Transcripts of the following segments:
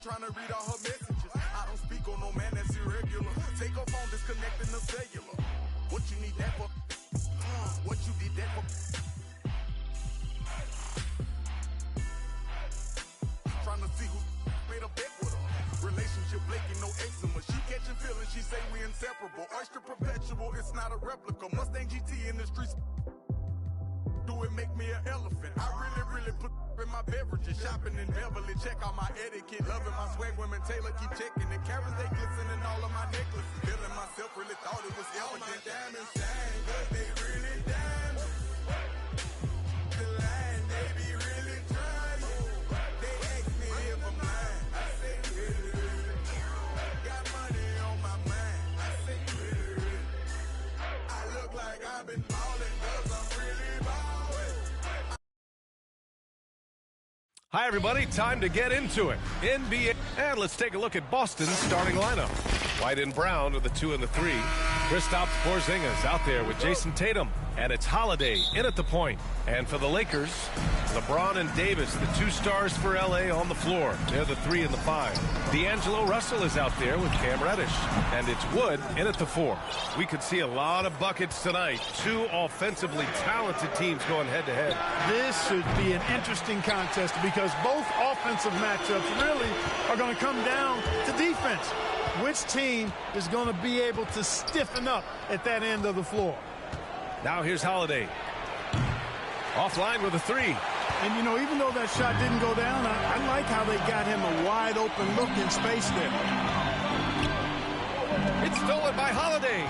Trying to read all her messages. I don't speak on no man that's irregular. Take her phone, disconnecting the cellular. What you need that for? What you did that for? Trying to see who made a bet with her. Relationship flaking, no eczema. She catching feelings, she say we inseparable. Oyster perpetual, it's not a replica. Mustang GT in the streets. Do it make me an elephant? I really put in my beverages. Shopping in Beverly, check out my etiquette. Loving my swag, women Taylor keep checking the carrots, they glistening all of my necklaces. Feeling myself, really thought it was evident. Diamonds shine, but they really diamonds. The line, they be really trying. They ask me if I'm lying. I say really. Got money on my mind. I say really. I look like I've been balling 'cause I'm really balling. Hi, everybody. Time to get into it. NBA. And let's take a look at Boston's starting lineup. White and Brown are the 2 and the 3. Kristaps Porzingis out there with Jason Tatum. And it's Holiday in at the point. And for the Lakers, LeBron and Davis, the 2 stars for L.A. on the floor. They're the 3 and the 5. D'Angelo Russell is out there with Cam Reddish. And it's Wood in at the 4. We could see a lot of buckets tonight. 2 offensively talented teams going head-to-head. This should be an interesting contest because both offensive matchups really are going to come down to defense. Which team is going to be able to stiffen up at that end of the floor? Now here's Holiday. Offline with a 3. And, you know, even though that shot didn't go down, I like how they got him a wide-open look in space there. It's stolen by Holiday.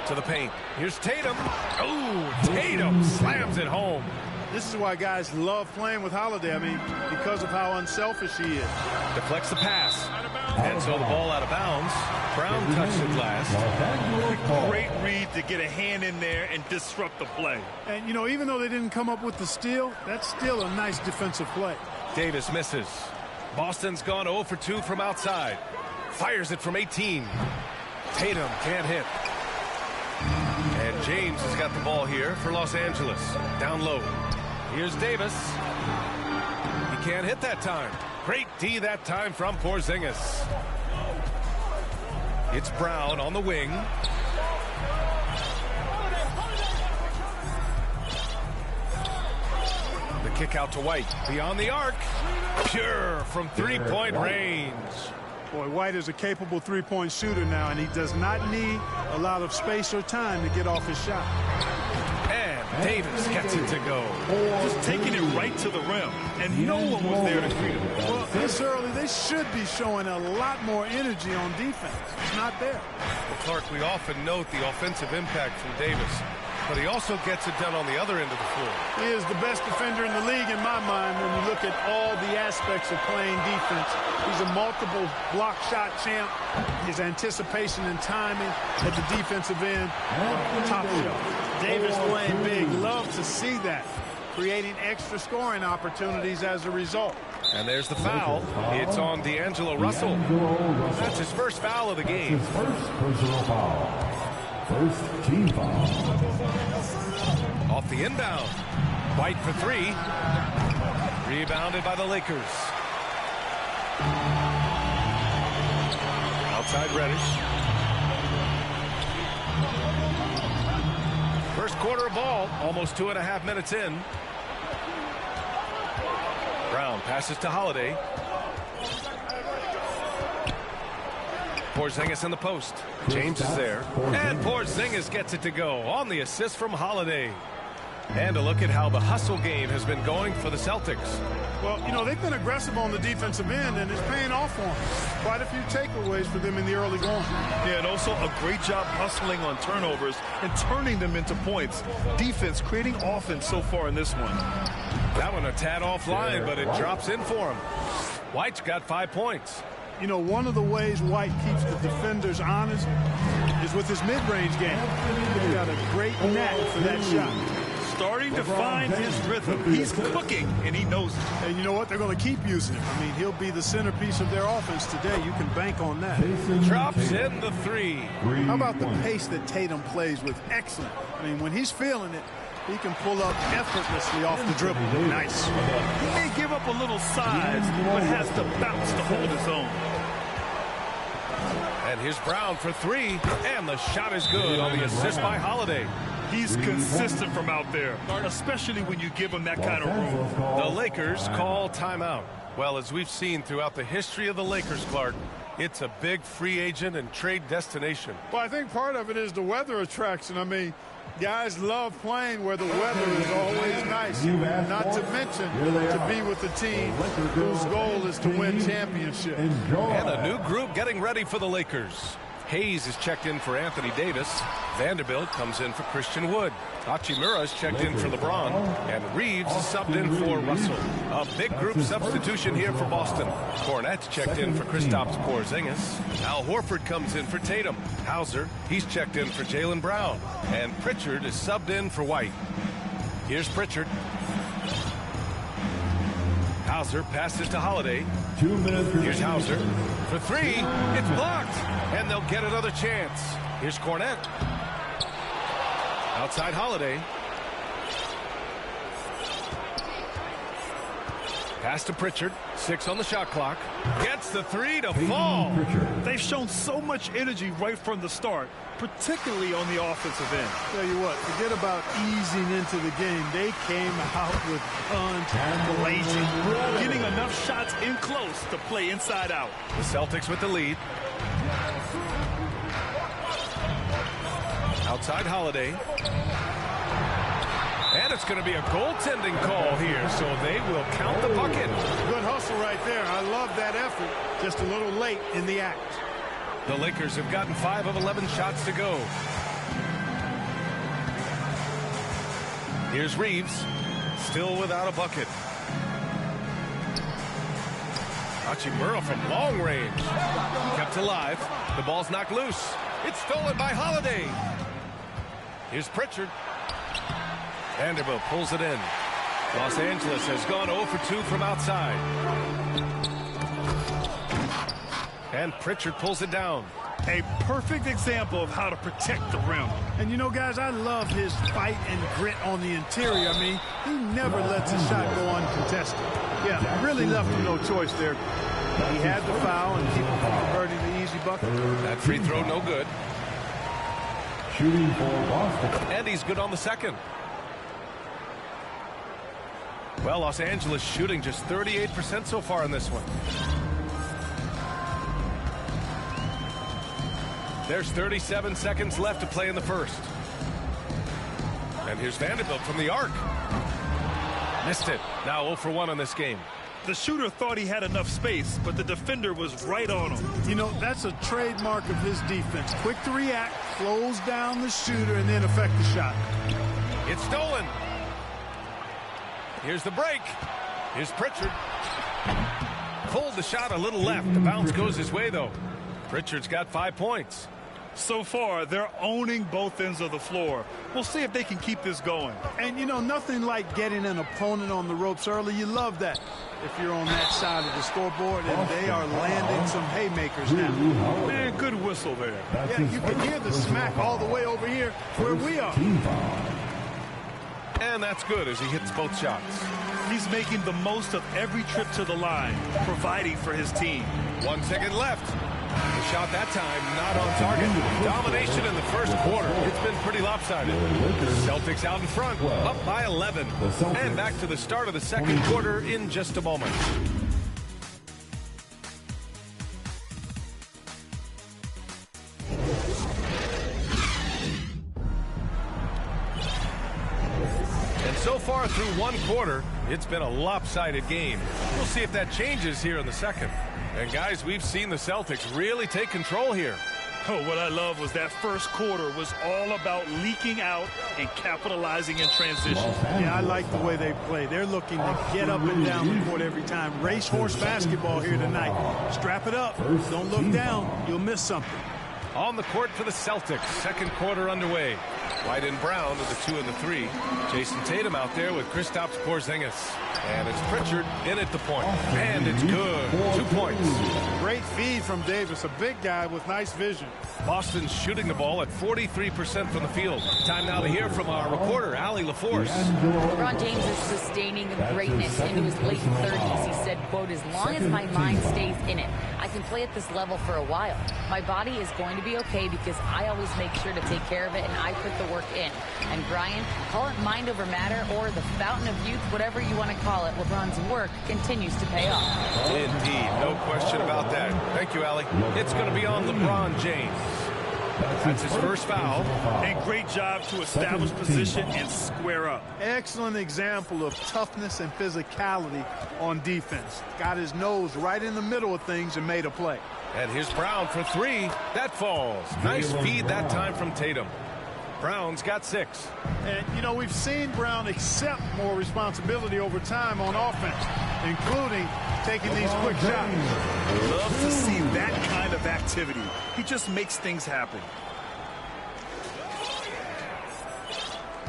To the paint. Here's Tatum. Oh, Tatum slams it home. This is why guys love playing with Holiday. I mean, because of how unselfish he is. Deflects the pass. And so the ball out of bounds. Brown touched it last. Great read to get a hand in there and disrupt the play. And, you know, even though they didn't come up with the steal, that's still a nice defensive play. Davis misses. Boston's gone 0 for 2 from outside. Fires it from 18. Tatum can't hit. And James has got the ball here for Los Angeles. Down low. Here's Davis. He can't hit that time. Great D that time from Porzingis. It's Brown on the wing. The kick out to White. Beyond the arc. Pure from three-point range. Boy, White is a capable three-point shooter now, and he does not need a lot of space or time to get off his shot. And Davis gets it to go. Just taking it right to the rim, and no one was there to greet him. Well, this early, they should be showing a lot more energy on defense. It's not there. Well, Clark, we often note the offensive impact from Davis, but he also gets it done on the other end of the floor. He is the best defender in the league in my mind when you look at all the aspects of playing defense. He's a multiple block shot champ. His anticipation and timing at the defensive end, top shelf. Davis playing big. Love to see that. Creating extra scoring opportunities as a result. And there's the foul. It's on D'Angelo Russell. That's his first foul of the game. First personal foul. First team foul. Off the inbound. White for 3. Rebounded by the Lakers. Outside Reddish. First quarter of ball. Almost 2.5 minutes in. Brown passes to Holiday. Porzingis in the post. James is there. And Porzingis gets it to go on the assist from Holiday. And a look at how the hustle game has been going for the Celtics. Well, you know, they've been aggressive on the defensive end, and it's paying off for them. Quite a few takeaways for them in the early going. Yeah, and also a great job hustling on turnovers and turning them into points. Defense creating offense so far in this one. That one a tad offline, but it drops in for him. White's got 5 points. You know, one of the ways White keeps the defenders honest is with his mid-range game. He's got a great knack for that shot. Starting to find his rhythm. He's cooking, and he knows it. And you know what? They're going to keep using him. I mean, he'll be the centerpiece of their offense today. You can bank on that. Drops in the 3. How about the pace that Tatum plays with? Excellent. I mean, when he's feeling it, He can pull up effortlessly off the dribble. Nice. He may give up a little size, but has the bounce to hold his own. And here's Brown for three, and the shot is good on the assist by Holiday. He's consistent from out there, especially when you give him that kind of room. The Lakers call timeout. Well, as we've seen throughout the history of the Lakers, Clark, it's a big free agent and trade destination. Well, I think part of it is the weather attraction. I mean, guys love playing where the weather is always nice. Not to mention to be with a team whose goal is to win championship. And a new group getting ready for the Lakers. Hayes is checked in for Anthony Davis. Vanderbilt comes in for Christian Wood. Hachimura is checked in for LeBron. And Reeves is subbed in for Russell. A big group substitution here for Boston. Cornette's checked in for Kristaps Porzingis. Al Horford comes in for Tatum. Hauser, he's checked in for Jaylen Brown. And Pritchard is subbed in for White. Here's Pritchard. Hauser passes to Holiday. 2 minutes. Here's Hauser for three. It's blocked, and they'll get another chance. Here's Cornette. Outside Holiday. Pass to Pritchard. 6 on the shot clock. Gets the three to fall. They've shown so much energy right from the start, particularly on the offensive end. Tell you what, forget about easing into the game. They came out with guns blazing, Getting enough shots in close to play inside out. The Celtics with the lead. Outside Holiday. And it's going to be a goaltending call here, so they will count the bucket. Good hustle right there. I love that effort. Just a little late in the act. The Lakers have gotten 5 of 11 shots to go. Here's Reeves, still without a bucket. Hachimura from long range. Kept alive. The ball's knocked loose. It's stolen by Holiday. Here's Pritchard. Vanderbilt pulls it in. Los Angeles has gone 0 for 2 from outside. And Pritchard pulls it down. A perfect example of how to protect the rim. And you know, guys, I love his fight and grit on the interior. I mean, he never lets a shot go uncontested. Yeah, really left him no choice there. He had the foul and keep him from converting the easy bucket. That free throw no good. Shooting for Boston. And he's good on the second. Well, Los Angeles shooting just 38% so far in this one. There's 37 seconds left to play in the first. And here's Vanderbilt from the arc. Missed it. Now 0 for 1 on this game. The shooter thought he had enough space, but the defender was right on him. You know, that's a trademark of his defense. Quick to react, close down the shooter, and then affect the shot. It's stolen. Here's the break. Here's Pritchard. Pulled the shot a little left. The bounce goes his way, though. Pritchard's got 5 points. So far, they're owning both ends of the floor. We'll see if they can keep this going. And, you know, nothing like getting an opponent on the ropes early. You love that if you're on that side of the scoreboard, and they are landing some haymakers now. Man, good whistle there. Yeah, you can hear the smack all the way over here where we are. And that's good as he hits both shots. He's making the most of every trip to the line, providing for his team. 1 second left. The shot that time not on target. Domination in the first quarter. It's been pretty lopsided. Celtics out in front, up by 11. And back to the start of the second quarter in just a moment. And so far through one quarter, it's been a lopsided game. We'll see if that changes here in the second. And guys, we've seen the Celtics really take control here. Oh, what I love was that first quarter was all about leaking out and capitalizing in transition. Yeah, I like the way they play. They're looking to get up and down the court every time. Racehorse basketball here tonight. Strap it up. Don't look down. You'll miss something. On the court for the Celtics. Second quarter underway. White and Brown with the 2 and the 3. Jason Tatum out there with Kristaps Porzingis. And it's Pritchard in at the point. And it's good. 2 points. Great feed from Davis, a big guy with nice vision. Boston's shooting the ball at 43% from the field. Time now to hear from our reporter, Allie LaForce. LeBron James is sustaining greatness into his late 30s. He said, quote, as long as my mind stays in it, I can play at this level for a while. My body is going to be okay because I always make sure to take care of it and I put the work in. And Brian, call it mind over matter or the fountain of youth, whatever you want to call it, LeBron's work continues to pay off. Indeed, no question about that. Thank you, Allie. It's going to be on LeBron James. That's his first foul. And great job to establish position and square up. Excellent example of toughness and physicality on defense. Got his nose right in the middle of things and made a play. And here's Brown for 3. That falls. Nice feed that time from Tatum. Brown's got 6. And, you know, we've seen Brown accept more responsibility over time on offense, including taking these quick shots. Love to see that kind of activity. He just makes things happen.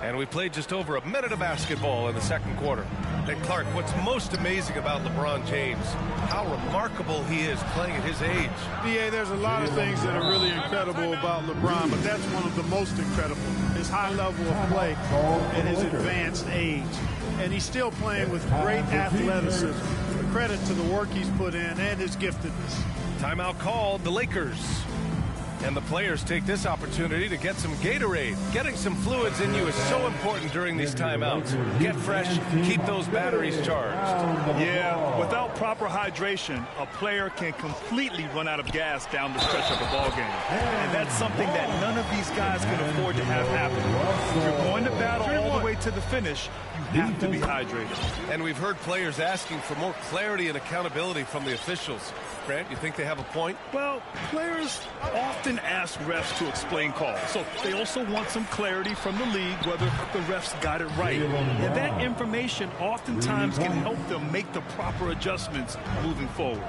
And we played just over a minute of basketball in the second quarter. And Clark, what's most amazing about LeBron James, how remarkable he is playing at his age. D.A., there's a lot of things that are really incredible about LeBron, but that's one of the most incredible. His high level of play at his advanced age. And he's still playing with great athleticism. Credit to the work he's put in and his giftedness. Timeout called, the Lakers. And the players take this opportunity to get some Gatorade. Getting some fluids in you is so important during these timeouts. Get fresh, keep those batteries charged. Yeah, without proper hydration, a player can completely run out of gas down the stretch of a ball game. And that's something that none of these guys can afford to have happen. If you're going to battle all the way to the finish, you have to be hydrated. And we've heard players asking for more clarity and accountability from the officials. Grant, you think they have a point? Well, players often ask refs to explain calls, so they also want some clarity from the league whether the refs got it right. And that information oftentimes can help them make the proper adjustments moving forward.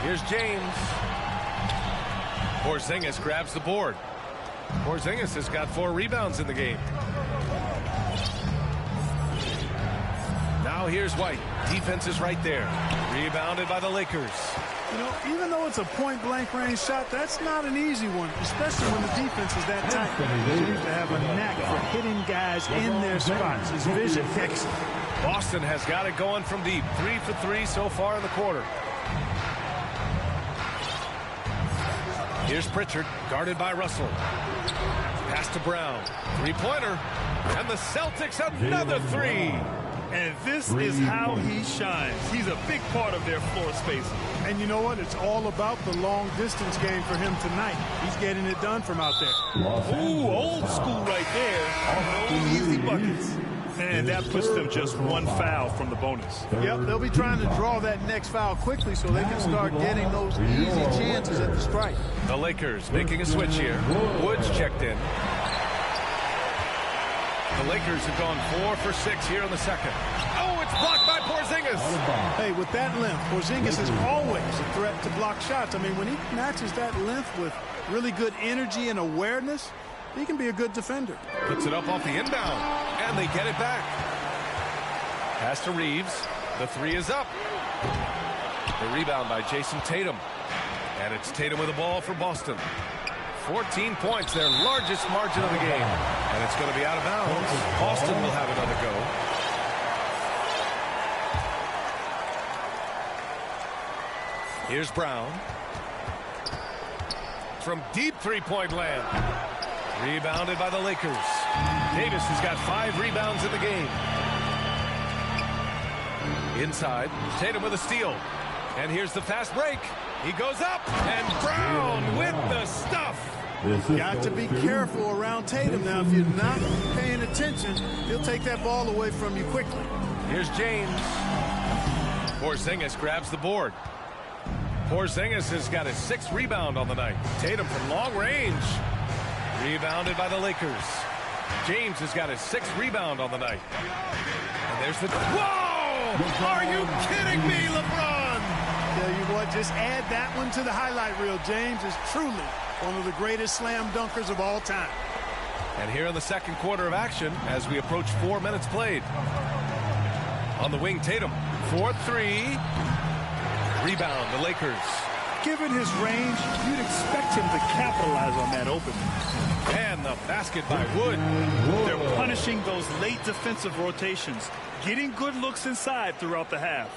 Here's James. Porzingis grabs the board. Porzingis has got 4 rebounds in the game. Now here's White. Defense is right there. Rebounded by the Lakers. You know, even though it's a point-blank range shot, that's not an easy one, especially when the defense is that tight. He seems to have a knack for hitting guys in their spots. His vision excellent. Boston has got it going from deep. 3 for 3 so far in the quarter. Here's Pritchard, guarded by Russell. Pass to Brown. 3-pointer. And the Celtics another 3. And this is how he shines. He's a big part of their floor spacing. And you know what? It's all about the long-distance game for him tonight. He's getting it done from out there. Ooh, old school right there. No easy buckets. And that puts them just 1 foul from the bonus. Yep, they'll be trying to draw that next foul quickly so they can start getting those easy chances at the strike. The Lakers making a switch here. Woods checked in. The Lakers have gone 4 for 6 here in the second. Oh, it's blocked by Porzingis. Hey, with that length, Porzingis is always a threat to block shots. I mean, when he matches that length with really good energy and awareness, he can be a good defender. Puts it up off the inbound, and they get it back. Pass to Reeves. The 3 is up. The rebound by Jason Tatum. And it's Tatum with the ball for Boston. 14 points, their largest margin of the game. And it's going to be out of bounds. Boston will have another go. Here's Brown. From deep three-point land. Rebounded by the Lakers. Davis has got 5 rebounds in the game. Inside, Tatum with a steal. And here's the fast break. He goes up, and Brown with the stuff. Got to be careful around Tatum now. If you're not paying attention, he'll take that ball away from you quickly. Here's James. Porzingis grabs the board. Porzingis has got his 6th rebound on the night. Tatum from long range. Rebounded by the Lakers. James has got his 6th rebound on the night. And there's the... Whoa! Are you kidding me, LeBron? Tell you what, just add that one to the highlight reel. James is truly one of the greatest slam dunkers of all time. And here in the second quarter of action, as we approach 4 minutes played. On the wing, Tatum. 4-3. Rebound, the Lakers. Given his range, you'd expect him to capitalize on that opening. And the basket by Wood. They're punishing those late defensive rotations, getting good looks inside throughout the half.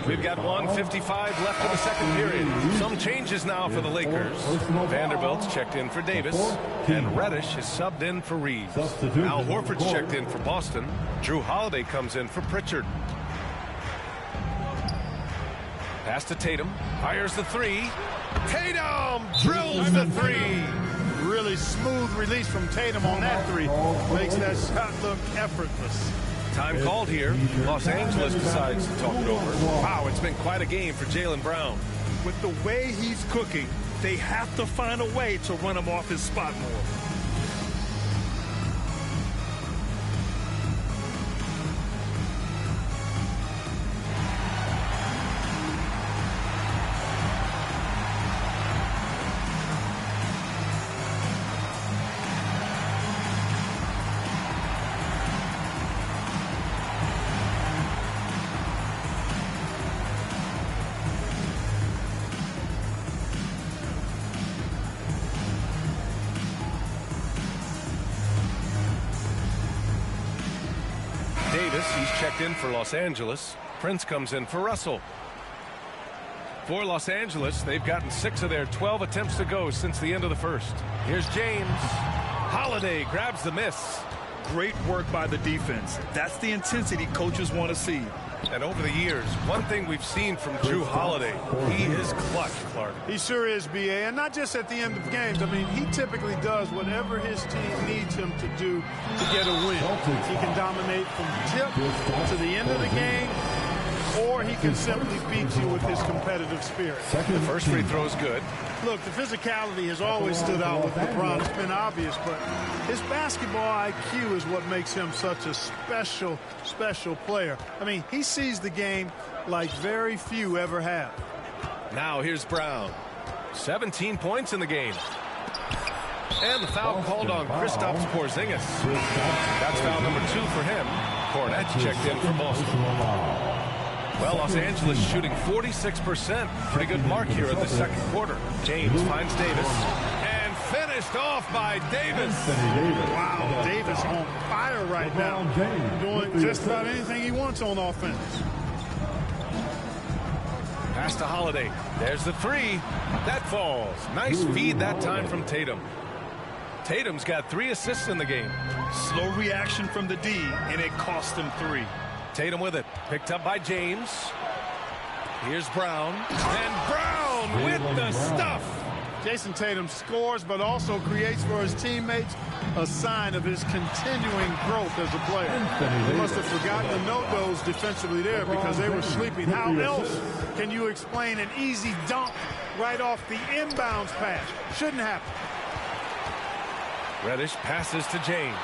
We've got 1:55 left in the second period. Some changes now for the Lakers. Vanderbilt's checked in for Davis, and Reddish is subbed in for Reeves. Al Horford's checked in for Boston. Drew Holiday comes in for Pritchard. Pass to Tatum. Fires the three. Tatum drills the three. Really smooth release from Tatum on that three. Makes that shot look effortless. Time called here. Los Angeles decides to talk it over. Wow, it's been quite a game for Jaylen Brown. With the way he's cooking, they have to find a way to run him off his spot more. Davis, he's checked in for Los Angeles. Prince comes in for Russell. For Los Angeles, they've gotten 6 of their 12 attempts to go since the end of the first. Here's James. Holiday grabs the miss. Great work by the defense. That's the intensity coaches want to see. And over the years, one thing we've seen from Drew Holiday, he is clutch, Clark. He sure is, B.A., and not just at the end of games. I mean, he typically does whatever his team needs him to do to get a win. He can dominate from tip to the end of the game, or he can simply beat you with his competitive spirit. The first free throw is good. Look, the physicality has always stood out with LeBron. It's been obvious, but his basketball IQ is what makes him such a special, special player. I mean, he sees the game like very few ever have. Now here's Brown. 17 points in the game. And the foul called on Kristaps Porzingis. That's foul number 2 for him. Cornette's checked in for Boston. Well, Los Angeles shooting 46%. Pretty good mark here in the second quarter. James finds Davis. And finished off by Davis. Wow, Davis on fire right now. Doing just about anything he wants on offense. Pass to Holiday. There's the three. That falls. Nice feed that time from Tatum. Tatum's got 3 assists in the game. Slow reaction from the D, and it cost him 3. Tatum with it. Picked up by James. Here's Brown. And Brown with the stuff. Jason Tatum scores, but also creates for his teammates a sign of his continuing growth as a player. They must have forgotten to note those defensively there because they were sleeping. How else can you explain an easy dunk right off the inbounds pass? Shouldn't happen. Reddish passes to James.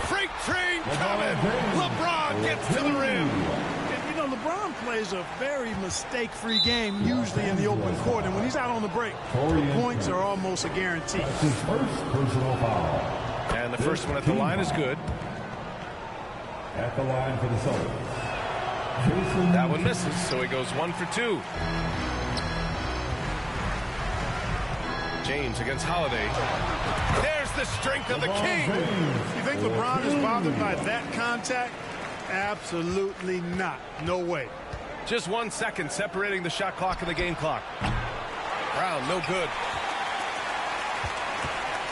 Freight train coming. LeBron gets to the rim. And, you know, LeBron plays a very mistake-free game, usually in the open court. And when he's out on the break, the points are almost a guarantee. His first personal foul. And the first one at the line is good. At the line for the Celtics. That one misses, so he goes 1 for 2. James against Holiday. There's the strength of the king. You think LeBron is bothered by that contact? Absolutely not. No way. Just 1 second separating the shot clock and the game clock. Brown, no good.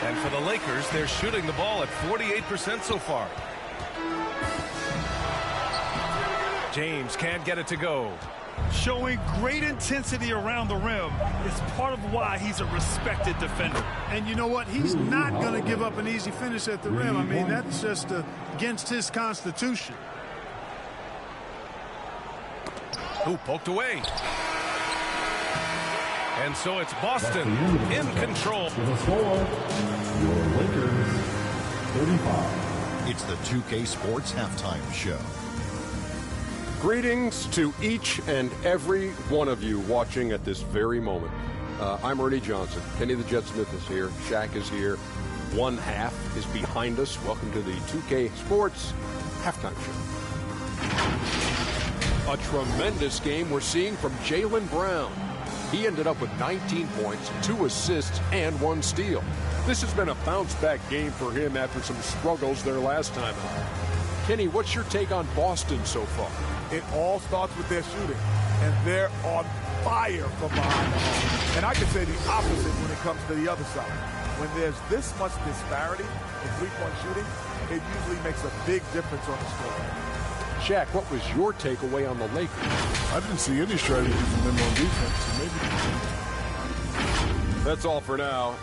And for the Lakers, they're shooting the ball at 48% so far. James can't get it to go. Showing great intensity around the rim is part of why he's a respected defender. And you know what? He's not going to give up an easy finish at the rim. I mean, that's just against his constitution. Ooh, poked away. And so it's Boston in control. For the score, your Lakers It's the 2K Sports Halftime Show. Greetings to each and every one of you watching at this very moment. I'm Ernie Johnson. Kenny the Jet Smith is here. Shaq is here. One half is behind us. Welcome to the 2K Sports Halftime Show. A tremendous game we're seeing from Jaylen Brown. He ended up with 19 points, 2 assists, and 1 steal. This has been a bounce-back game for him after some struggles there last time out. Kenny, what's your take on Boston so far? It all starts with their shooting, and they're on fire from behind the arc. And I can say the opposite when it comes to the other side. When there's this much disparity in three-point shooting, it usually makes a big difference on the score. Shaq, what was your takeaway on the Lakers? I didn't see any strategy from them on defense, so maybe. That's all for now.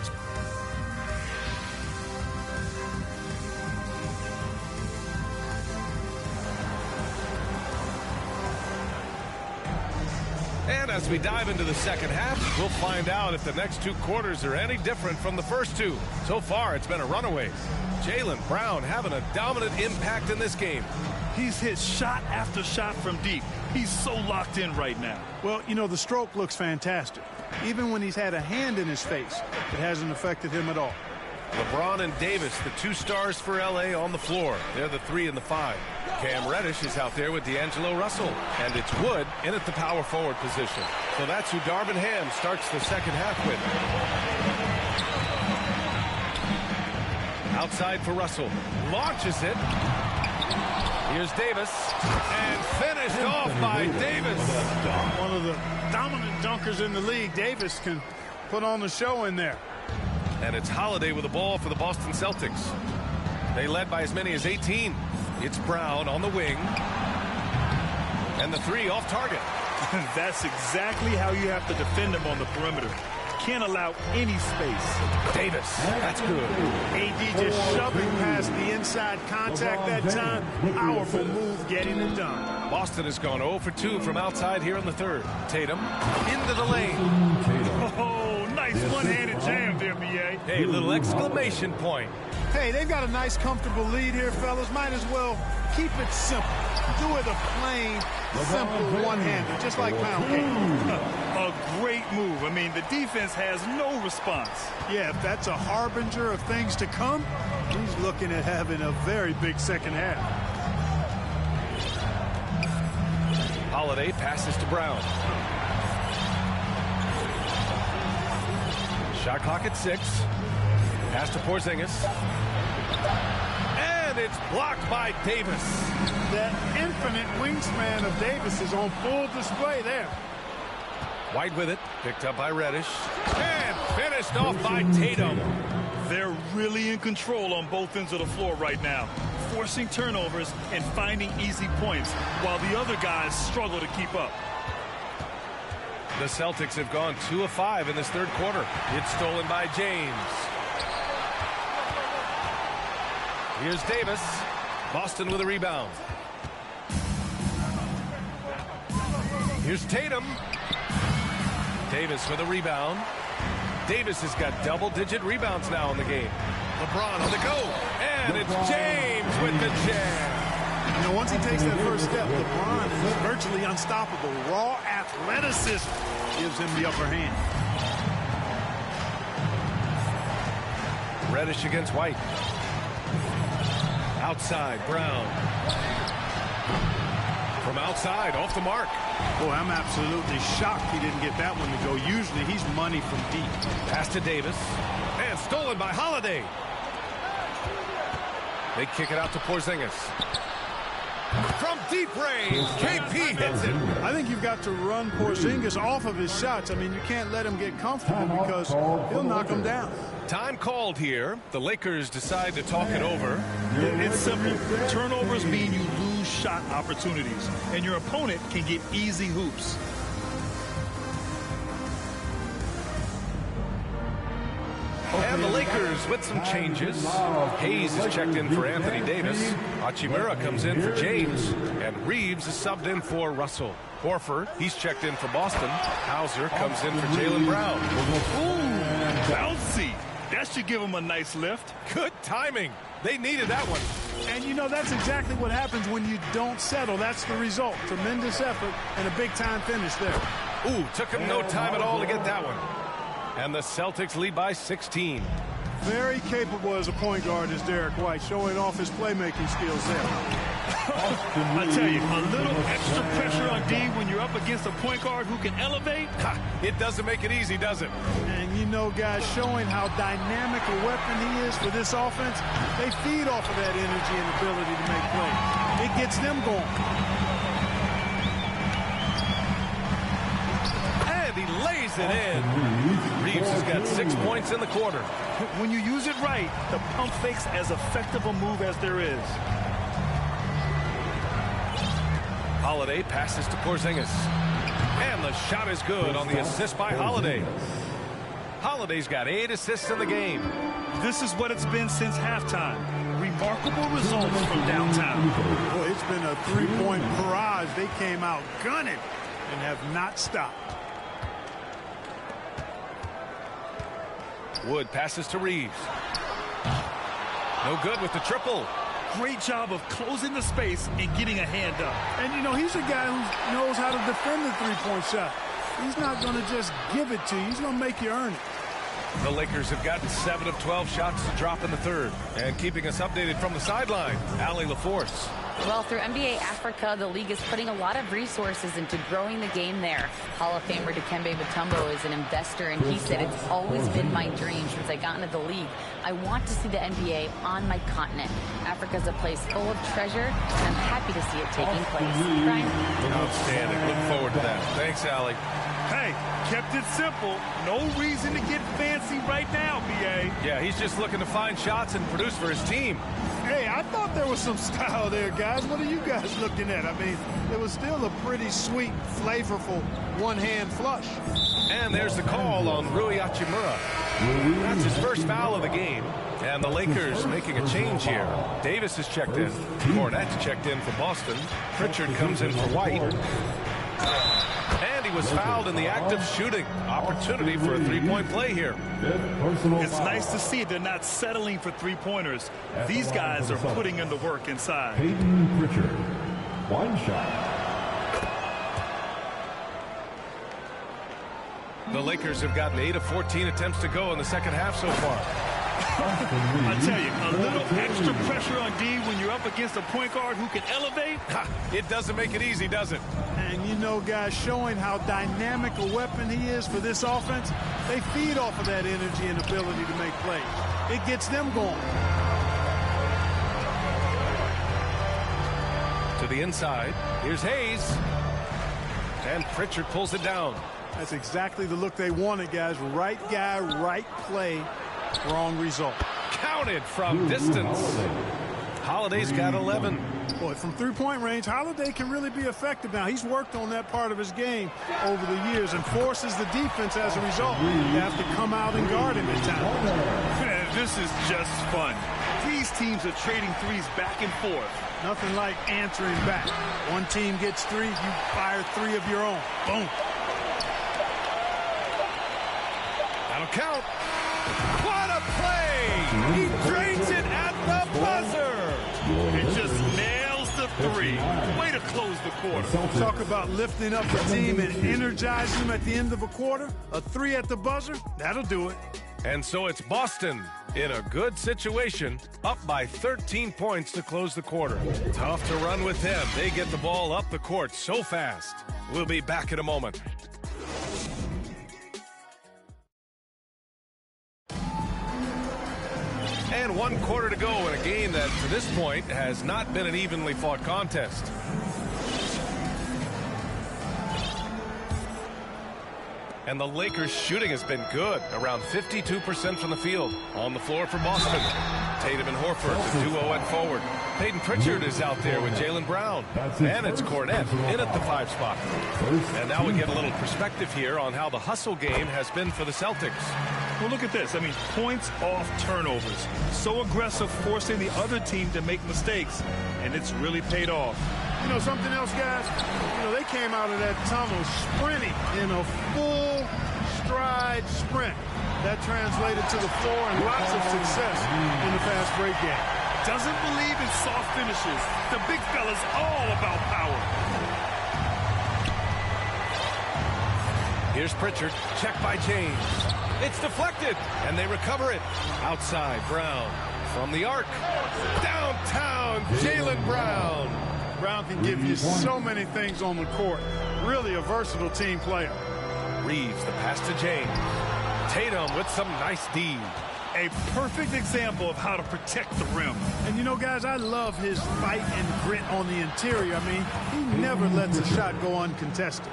And as we dive into the second half, we'll find out if the next 2 quarters are any different from the first 2. So far, it's been a runaway. Jaylen Brown having a dominant impact in this game. He's hit shot after shot from deep. He's so locked in right now. Well, you know, the stroke looks fantastic. Even when he's had a hand in his face, it hasn't affected him at all. LeBron and Davis, the 2 stars for L.A. on the floor. They're the 3 and the 5. Cam Reddish is out there with D'Angelo Russell. And it's Wood in at the power forward position. So that's who Darvin Ham starts the second half with. Outside for Russell. Launches it. Here's Davis. And finished off by Davis. One of the dominant dunkers in the league. Davis can put on the show in there. And it's Holiday with the ball for the Boston Celtics. They led by as many as 18. It's Brown on the wing. And the 3 off target. That's exactly how you have to defend him on the perimeter. Can't allow any space. Davis, that's good. AD just shoving past the inside contact that time. Powerful move getting it done. Boston has gone 0 for 2 from outside here in the third. Tatum into the lane. Oh, nice one-handed jam there, B.A. Hey, little exclamation point. Hey, they've got a nice, comfortable lead here, fellas. Might as well keep it simple. Do it a plain, simple one-hander, just like pound cake. A great move. I mean, the defense has no response. Yeah, if that's a harbinger of things to come, he's looking at having a very big second half. Holiday passes to Brown. Shot clock at 6. Pass to Porzingis. And it's blocked by Davis. That infinite wingspan of Davis is on full display there. White with it. Picked up by Reddish. And finished off by Tatum. They're really in control on both ends of the floor right now, forcing turnovers and finding easy points while the other guys struggle to keep up. The Celtics have gone 2 of 5 in this third quarter. It's stolen by James. Here's Davis. Boston with a rebound. Here's Tatum. Davis with a rebound. Davis has got double-digit rebounds now in the game. LeBron on the go. And it's James with the jam. You know, once he takes that first step, LeBron is virtually unstoppable. Raw athleticism gives him the upper hand. Reddish against White. Outside, Brown. From outside, off the mark. Boy, I'm absolutely shocked he didn't get that one to go. Usually he's money from deep. Pass to Davis. And stolen by Holiday. They kick it out to Porzingis. From deep range, KP hits it. I think you've got to run Porzingis off of his shots. I mean, you can't let him get comfortable because he'll knock him down. Time called here. The Lakers decide to talk it over. It's simple. Turnovers mean you lose shot opportunities, and your opponent can get easy hoops. And the Lakers with some changes. Hayes is checked in for Anthony Davis. Hachimura comes in for James. And Reeves is subbed in for Russell. Horford, he's checked in for Boston. Hauser comes in for Jaylen Brown. Ooh, bouncy. That should give him a nice lift. Good timing. They needed that one. And, you know, that's exactly what happens when you don't settle. That's the result. Tremendous effort and a big-time finish there. Ooh, took him no time at all to get that one. And the Celtics lead by 16. Very capable as a point guard is Derek White, showing off his playmaking skills there. I tell you, a little extra pressure on D when you're up against a point guard who can elevate. It doesn't make it easy, does it? And, you know, guys, showing how dynamic a weapon he is for this offense, they feed off of that energy and ability to make plays. It gets them going. He lays it in. Reeves has got 6 points in the quarter. When you use it right, the pump fake's as effective a move as there is. Holiday passes to Porzingis. And the shot is good on the assist by Holiday. Holiday's got 8 assists in the game. This is what it's been since halftime. Remarkable results from downtown. Boy, it's been a three-point barrage. They came out gunning and have not stopped. Wood passes to Reeves. No good with the triple. Great job of closing the space and getting a hand up. And, you know, he's a guy who knows how to defend the three-point shot. He's not going to just give it to you. He's going to make you earn it. The Lakers have gotten 7 of 12 shots to drop in the third. And keeping us updated from the sideline, Allie LaForce. Well, through NBA Africa, the league is putting a lot of resources into growing the game there. Hall of Famer Dikembe Mutombo is an investor, and he said, "It's always been my dream since I got into the league. I want to see the NBA on my continent. Africa's a place full of treasure, and I'm happy to see it taking place." Brian? Outstanding. Look forward to that. Thanks, Allie. Hey, kept it simple. No reason to get fancy right now, B.A. Yeah, he's just looking to find shots and produce for his team. Hey, I thought there was some style there, guys. What are you guys looking at? I mean, it was still a pretty sweet, flavorful one-hand flush. And there's the call on Rui Hachimura. That's his first foul of the game. And the Lakers making a change here. Davis has checked in. Cornette's checked in for Boston. Pritchard comes in for White. And he was fouled in the act of shooting. Opportunity for a three-point play here. It's nice to see they're not settling for three-pointers. These guys are putting in the work inside. Peyton Pritchard, one shot. The Lakers have gotten 8 of 14 attempts to go in the second half so far. I tell you, a little extra pressure on D when you're up against a point guard who can elevate. It doesn't make it easy, does it? And, you know, guys, showing how dynamic a weapon he is for this offense, they feed off of that energy and ability to make plays. It gets them going. To the inside. Here's Hayes. And Pritchard pulls it down. That's exactly the look they wanted, guys. Right guy, right play, wrong result. Counted from distance. Holiday's got 11. Boy, from three-point range, Holiday can really be effective now. He's worked on that part of his game over the years and forces the defense as a result. You have to come out and guard him at times. Man, this is just fun. These teams are trading threes back and forth. Nothing like answering back. One team gets 3, you fire 3 of your own. Boom. That'll count. What a play! He drains it at the buzzer. It just nails the 3. Way to close the quarter. Talk about lifting up the team and energizing them at the end of a quarter. A 3 at the buzzer, that'll do it. And so it's Boston in a good situation, up by 13 points to close the quarter. Tough to run with them. They get the ball up the court so fast. We'll be back in a moment. And 1 quarter to go in a game that, to this point, has not been an evenly fought contest. And the Lakers' shooting has been good, around 52% from the field. On the floor for Boston, Tatum and Horford, the duo at forward. Peyton Pritchard is out there with Jaylen Brown. And it's Cornette in at the 5 spot. And now we get a little perspective here on how the hustle game has been for the Celtics. Well, look at this. I mean, points off turnovers. So aggressive, forcing the other team to make mistakes. And it's really paid off. You know something else, guys? You know, they came out of that tunnel sprinting in a full stride sprint. That translated to the floor and lots of success in the fast break game. doesn't believe in soft finishes. The big fella's all about power. Here's Pritchard. Check by James. It's deflected, and they recover it. Outside, Brown. From the arc. Downtown, Jaylen Brown. Brown can give you so many things on the court. Really a versatile team player. Reeves, the pass to James. Tatum with some nice D. A perfect example of how to protect the rim. And you know, guys, I love his fight and grit on the interior. I mean, he never lets a shot go uncontested.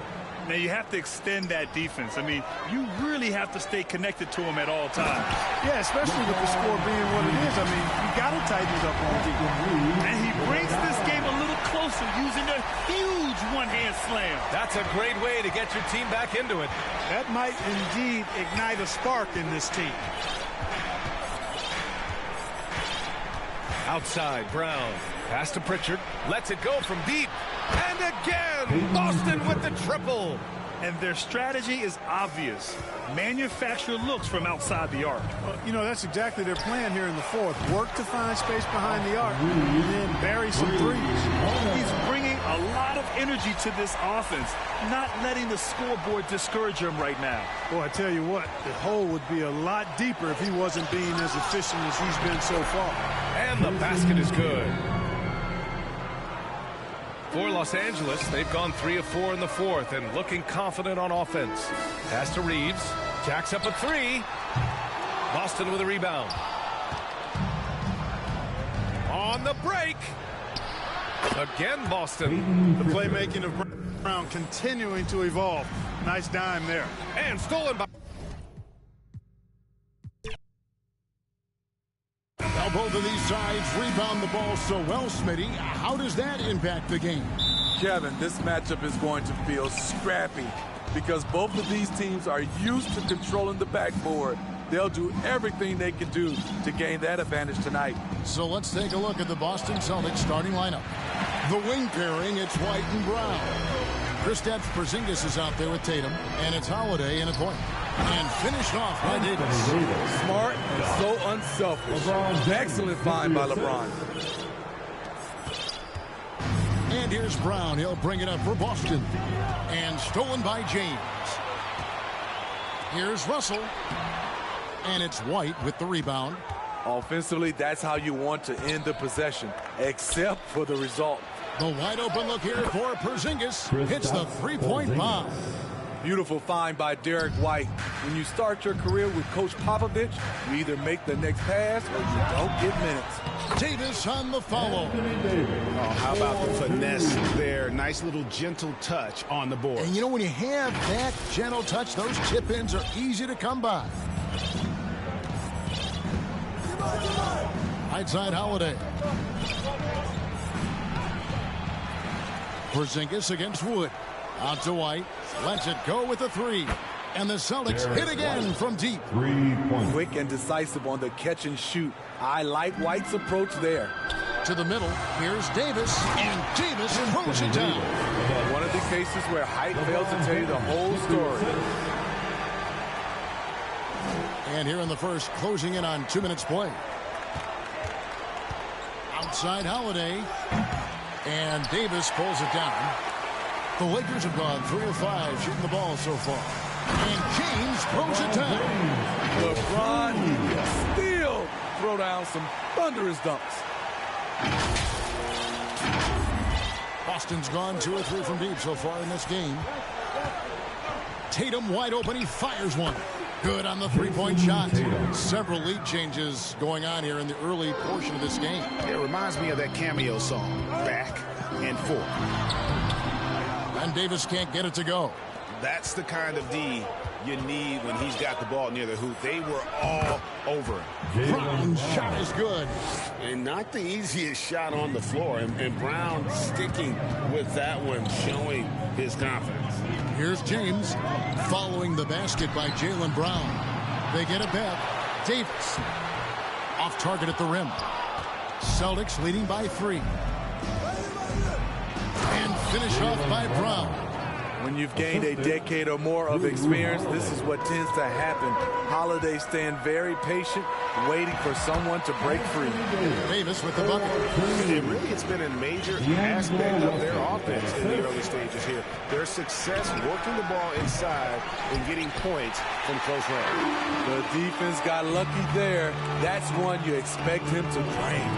Now, you have to extend that defense. I mean, you really have to stay connected to him at all times. Yeah, especially with the score being what it is. I mean, you got to tighten it up on defense. And he brings this game a little closer using a huge one-hand slam. That's a great way to get your team back into it. That might indeed ignite a spark in this team. Outside, Brown. Pass to Pritchard. Lets it go from deep. And again, Boston with the triple. And their strategy is obvious. Manufacture looks from outside the arc. You know, that's exactly their plan here in the fourth. Work to find space behind the arc and then bury some threes. He's bringing a lot of energy to this offense, not letting the scoreboard discourage him right now. Boy, I tell you what, the hole would be a lot deeper if he wasn't being as efficient as he's been so far. And the basket is good. For Los Angeles, they've gone 3 of 4 in the fourth and looking confident on offense. Pass to Reeves. Jacks up a three. Boston with a rebound. On the break. Again, Boston. The playmaking of Brown continuing to evolve. Nice dime there. And stolen by... Now both of these sides rebound the ball so well, Smitty. How does that impact the game? Kevin, this matchup is going to feel scrappy because both of these teams are used to controlling the backboard. They'll do everything they can do to gain that advantage tonight. So let's take a look at the Boston Celtics starting lineup. The wing pairing, it's White and Brown. Kristaps Porzingis is out there with Tatum, and it's Holiday in a point. And finished off by Davis. Smart and so unselfish. Excellent find by LeBron. And here's Brown. He'll bring it up for Boston. And stolen by James. Here's Russell. And it's White with the rebound. Offensively, that's how you want to end the possession, except for the result. The wide open look here for Porzingis. Hits the three-point bomb. Beautiful find by Derek White. When you start your career with Coach Popovich, you either make the next pass or you don't get minutes. Davis on the follow. Oh, how about the finesse there? Nice little gentle touch on the board. And you know, when you have that gentle touch, those chip-ins are easy to come by. Right side, Holiday. Porzingis against Wood. Out to White. Lets it go with a three. And the Celtics hit again from deep. 3 points. Quick and decisive on the catch and shoot. I like White's approach there. To the middle. Here's Davis. And Davis throws it down. One of the cases where height fails to tell you the whole story. And here in the first, closing in on 2 minutes play. Outside Holiday. And Davis pulls it down. The Lakers have gone 3 of 5 shooting the ball so far. And James throws it down. LeBron can still throw down some thunderous dunks. Boston's gone 2 or 3 from deep so far in this game. Tatum wide open. He fires one. Good on the three-point shot. Several lead changes going on here in the early portion of this game. It reminds me of that cameo song, Back and Forth. And Davis can't get it to go. That's the kind of D you need when he's got the ball near the hoop. They were all over him. Brown's shot is good. And not the easiest shot on the floor. And Brown sticking with that one, showing his confidence. Here's James following the basket by Jaylen Brown. They get it back. Davis off target at the rim. Celtics leading by 3. And finish off by Brown. When you've gained a decade or more of experience, this is what tends to happen. Holiday stand very patient, waiting for someone to break free. Davis with the bucket. Really, it's been a major aspect of their offense in the early stages here. Their success working the ball inside and getting points from close range. The defense got lucky there. That's one you expect him to drain.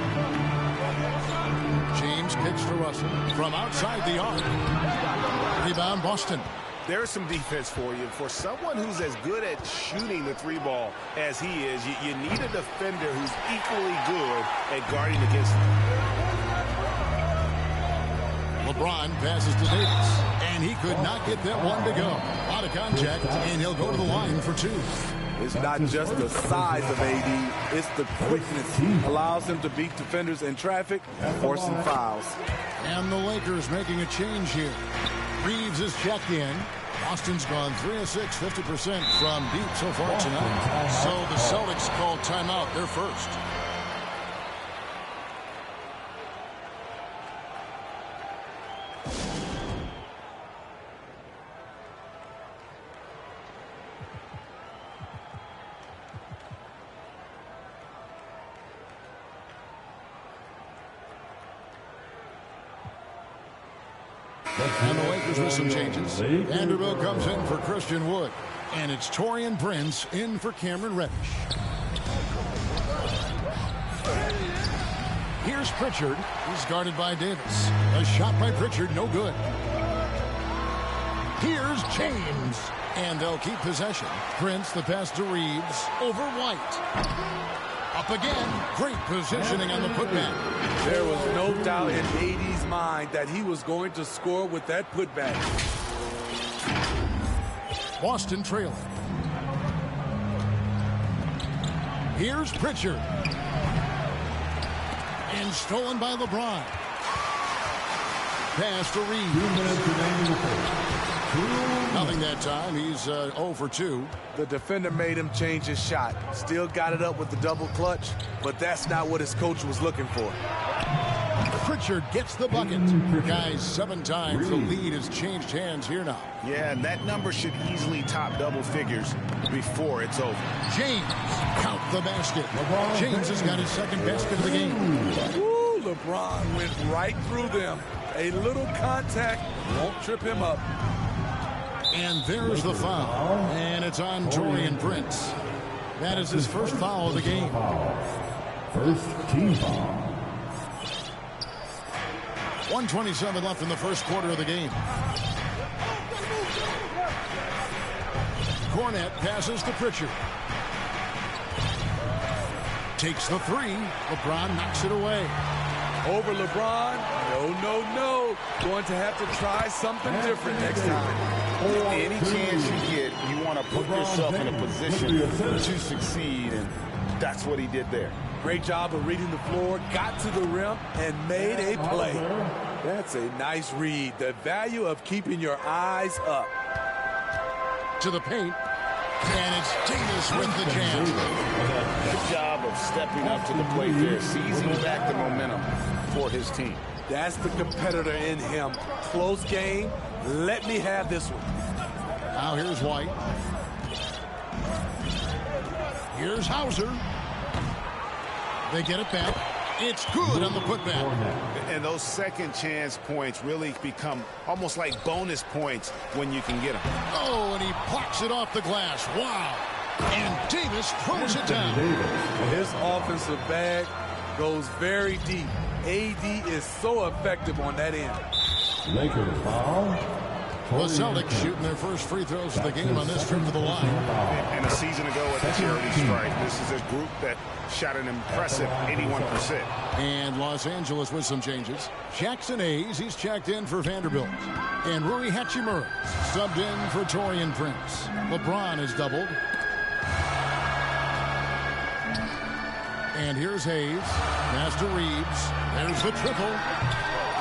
James kicks to Russell from outside the arc. Rebound, Boston. There's some defense for you. For someone who's as good at shooting the three ball as he is, you need a defender who's equally good at guarding against him. LeBron passes to Davis, and he could not get that one to go. Out of contact, and he'll go to the line for two. It's not just the size of AD, it's the quickness. Allows him to beat defenders in traffic, forcing fouls. And the Lakers making a change here. Reeves is checked in. Boston's gone 3 of 6, 50% from deep so far tonight. So the Celtics called timeout. They're first. And the Lakers with some changes. Vanderbilt comes in for Christian Wood. And it's Taurean Prince in for Cameron Reddish. Here's Pritchard. He's guarded by Davis. A shot by Pritchard, no good. Here's James. And they'll keep possession. Prince, the pass to Reeves. Over White. Up again. Great positioning on the putback. There was no doubt in AD's mind that he was going to score with that putback. Boston trailing. Here's Pritchard. And stolen by LeBron. Pass to Reeves. Nothing that time. He's 0 for 2. The defender made him change his shot. Still got it up with the double clutch, but that's not what his coach was looking for. Pritchard gets the bucket. Guys, 7 times. The lead has changed hands here now. Yeah, and that number should easily top double figures before it's over. James, count the basket. James has got his second basket of the game. Woo, LeBron went right through them. A little contact won't trip him up. And there's the foul. And it's on Taurean Prince. That is his first foul of the game. First team foul. 1:27 left in the first quarter of the game. Cornette passes to Pritchard. Takes the 3. LeBron knocks it away. Over LeBron. No. Going to have to try something different next time. Any chance you get, you want to put yourself in a position to succeed, and that's what he did there. Great job of reading the floor, got to the rim, and made a play. That's a nice read. The value of keeping your eyes up. To the paint. And it's Davis with the jam. Good job of stepping up to the plate there, seizing back the momentum for his team. That's the competitor in him. Close game. Let me have this one. Now here's White. Here's Hauser. They get it back. It's good on the putback. And those second chance points really become almost like bonus points when you can get them. Oh, and he plucks it off the glass. Wow. And Davis throws it down. His offensive bag goes very deep. AD is so effective on that end. Lakers foul. The Celtics shooting their first free throws of the game on this trip to the line. And a season ago at the charity stripe, this is a group that shot an impressive 81%. And Los Angeles with some changes. Jackson Hayes, he's checked in for Vanderbilt. And Rui Hachimura subbed in for Taurean Prince. LeBron is doubled. And here's Hayes. Pass to Reeves. There's the triple.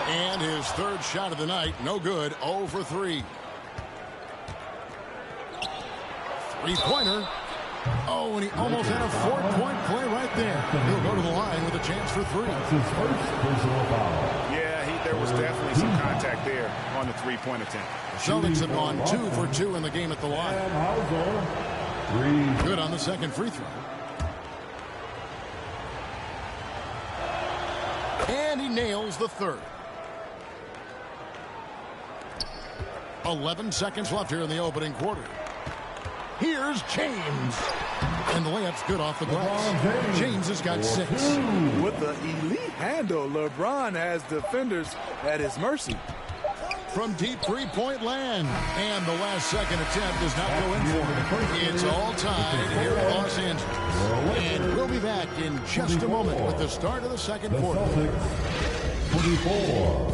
And his third shot of the night, no good, 0 for 3. Three-pointer. Oh, and he almost had a 4-point play right there. He'll go to the line with a chance for 3. That's his first personal foul. Yeah, there there was definitely some contact there on the three-point attempt. Celtics have gone 2 for 2 in the game at the line. Good on the second free throw. And he nails the third. 11 seconds left here in the opening quarter. Here's James. And the layup's good off the glass. James has got 6. With the elite handle, LeBron has defenders at his mercy. From deep three-point land. And the last second attempt does not go in for it. It's all tied here in Los Angeles. And we'll be back in just a moment with the start of the second quarter. 24.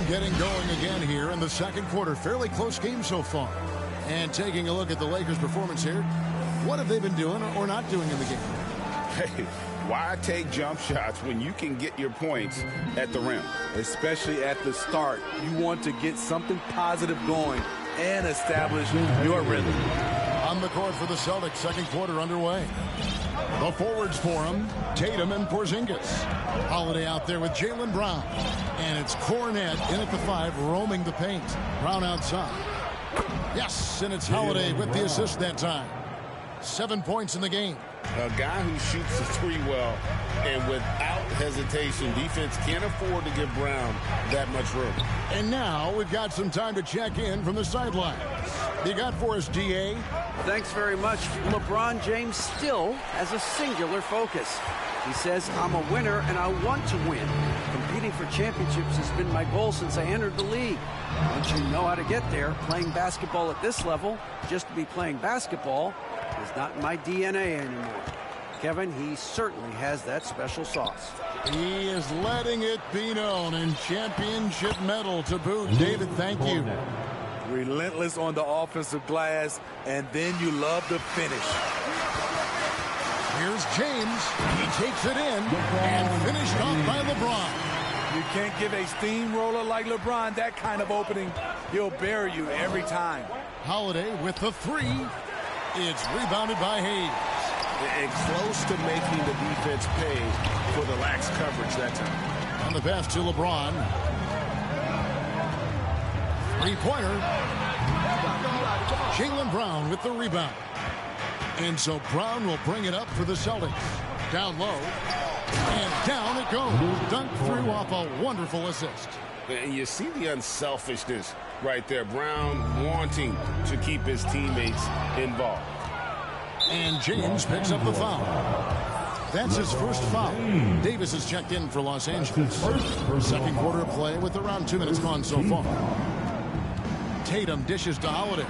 Getting going again here in the second quarter. Fairly close game so far. And taking a look at the Lakers' performance here, what have they been doing or not doing in the game? Hey, why take jump shots when you can get your points at the rim? Especially at the start. You want to get something positive going and establish your rhythm. On the court for the Celtics, second quarter underway. The forwards for him, Tatum and Porzingis. Holiday out there with Jaylen Brown. And it's Cornet in at the 5, roaming the paint. Brown outside. Yes, and it's Holiday with the assist that time. 7 points in the game. A guy who shoots the three well, and without hesitation, defense can't afford to give Brown that much room. And now we've got some time to check in from the sidelines. You got for us, DA? Thanks very much. LeBron James still has a singular focus. He says, I'm a winner and I want to win. Competing for championships has been my goal since I entered the league. Once you know how to get there, playing basketball at this level, just to be playing basketball, is not in my DNA anymore. Kevin, he certainly has that special sauce. He is letting it be known, and championship medal to boot. David, thank you. Relentless on the offensive glass, and then you love the finish. Here's James. He takes it in and finished off by LeBron. You can't give a steamroller like LeBron that kind of opening. He'll bury you every time. Holiday with the 3. It's rebounded by Hayes. It's close to making the defense pay for the lax coverage that time. On the pass to LeBron. Three-pointer. Jaylen Brown with the rebound. And so Brown will bring it up for the Celtics. Down low. And down it goes. Dunked through off a wonderful assist. And you see the unselfishness right there. Brown wanting to keep his teammates involved. And James picks up the foul. That's his first foul. Davis has checked in for Los Angeles. Second quarter of play with around 2 minutes gone so far. Tatum dishes to Holiday.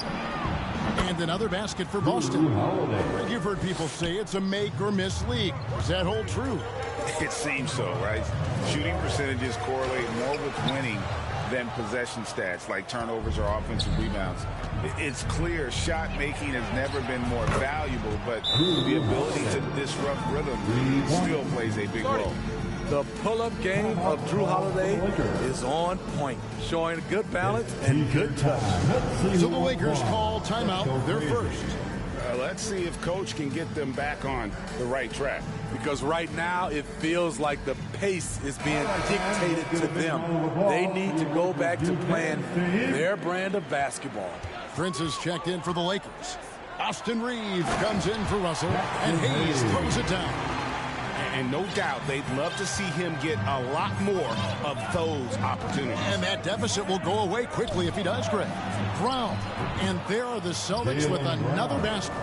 And another basket for Boston. You've heard people say it's a make-or-miss league. Does that hold true? It seems so, right? Shooting percentages correlate more with winning than possession stats like turnovers or offensive rebounds. It's clear shot making has never been more valuable, but the ability to disrupt rhythm still plays a big role. The pull-up game of Drew Holiday is on point, showing good balance and good touch. So the Lakers call timeout. They're first. Let's see if Coach can get them back on the right track. Because right now it feels like the pace is being dictated to them. They need to go back to playing their brand of basketball. Prince is checked in for the Lakers. Austin Reeves comes in for Russell, and Hayes throws it down. And no doubt they'd love to see him get a lot more of those opportunities. And that deficit will go away quickly if he does, Greg. Brown. And there are the Celtics with another basket.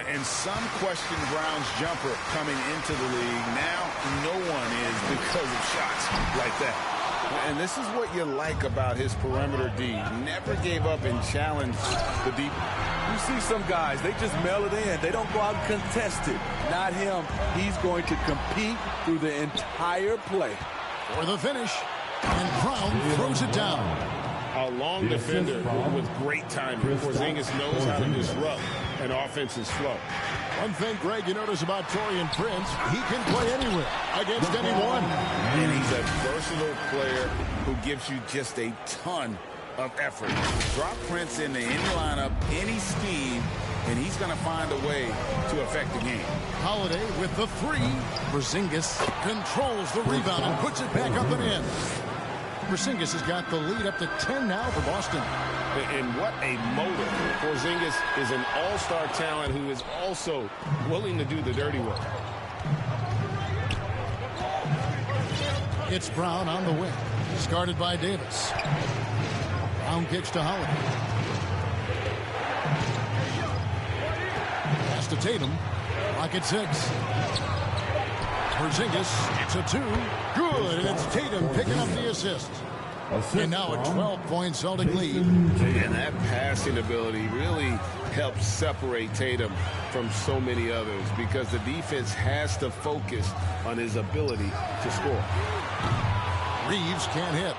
And some question Brown's jumper coming into the league. Now no one is because of shots like that. And this is what you like about his perimeter D. Never gave up and challenged the deep. You see some guys, they just mail it in. They don't go out and contest it. Not him. He's going to compete through the entire play. For the finish. And Brown throws it down. A long defender with great timing. Porzingis knows how to disrupt an offense's flow. One thing, Greg, you notice about Taurean Prince, he can play anywhere against anyone. And he's a versatile player who gives you just a ton of effort. Drop Prince into any lineup, any scheme, and and he's going to find a way to affect the game. Holiday with the three. Porzingis controls the rebound and puts it back up and in. Porzingis has got the lead up to 10 now for Boston. And what a motor. Porzingis is an all-star talent who is also willing to do the dirty work. It's Brown on the wing. He's guarded by Davis. Brown kicks to Holiday. Pass to Tatum. Rocket 6. Porzingis, it's a 2. Good, and it's Tatum picking up the assist. And now a 12-point Celtic lead. And that passing ability really helps separate Tatum from so many others because the defense has to focus on his ability to score. Reeves can't hit.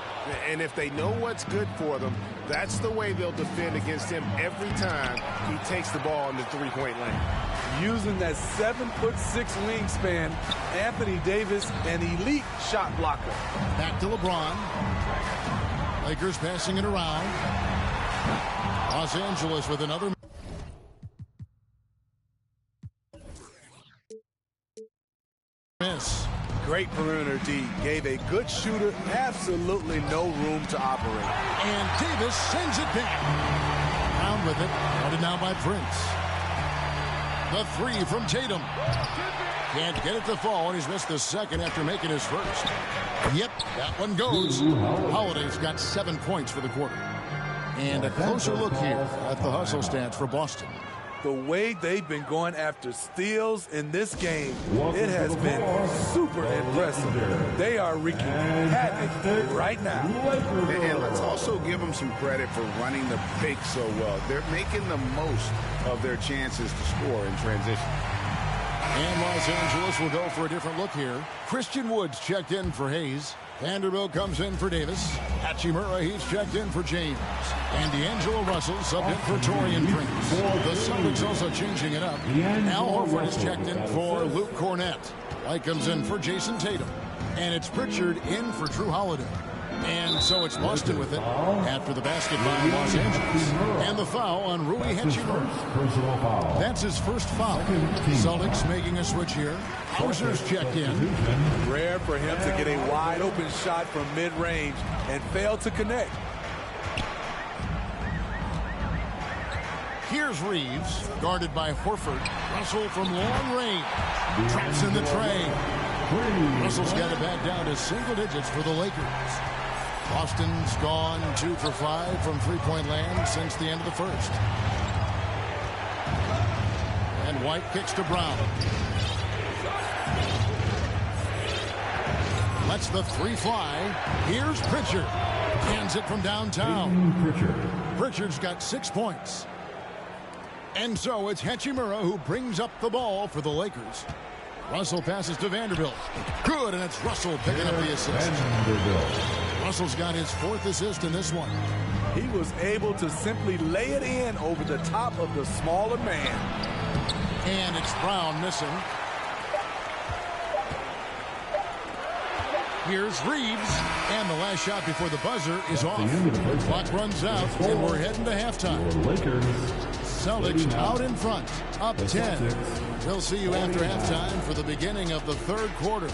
And if they know what's good for them, that's the way they'll defend against him every time he takes the ball in the three-point lane. Using that 7'6" wingspan, Anthony Davis, an elite shot blocker. Back to LeBron. Lakers passing it around. Los Angeles with another. Miss. Great perimeter D. Gave a good shooter absolutely no room to operate. And Davis sends it back. Brown with it. Guarded now by Prince. The three from Tatum. Can't get it to fall, and he's missed the second after making his first. Yep, that one goes. Holiday's got 7 points for the quarter. And a closer look here at the hustle stats for Boston. The way they've been going after steals in this game, it has been super impressive. They are wreaking havoc right now. And let's also give them some credit for running the pick so well. They're making the most of their chances to score in transition. And Los Angeles will go for a different look here. Christian Woods checked in for Hayes. Vanderbilt comes in for Davis. Hachimura, he's checked in for James. And D'Angelo Russell subbed in for Taurean Prince. The Celtics also changing it up. Al Horford is checked in for Luke Cornett. White comes in for Jason Tatum. And it's Pritchard in for Drew Holiday. And so it's Boston with it after the basket by Los Angeles. And the foul on Rui Hachimura. That's his first foul. Celtics making a switch here. Hauser's checked in. Rare for him to get a wide open shot from mid-range and fail to connect. Here's Reeves, guarded by Horford. Russell from long range. Traps in the tray. Russell's got it back down to single digits for the Lakers. Boston's gone 2 for 5 from three-point land since the end of the first. And White kicks to Brown. Lets the three fly. Here's Pritchard. Hands it from downtown. Pritchard's got 6 points. And so it's Hachimura who brings up the ball for the Lakers. Russell passes to Vanderbilt. Good, and it's Russell picking up the assist. Russell's got his 4th assist in this one. He was able to simply lay it in over the top of the smaller man. And it's Brown missing. Here's Reeves. And the last shot before the buzzer is off. The clock runs out, and we're heading to halftime. Celtics out in front, up 10. We'll see you after halftime for the beginning of the third quarter.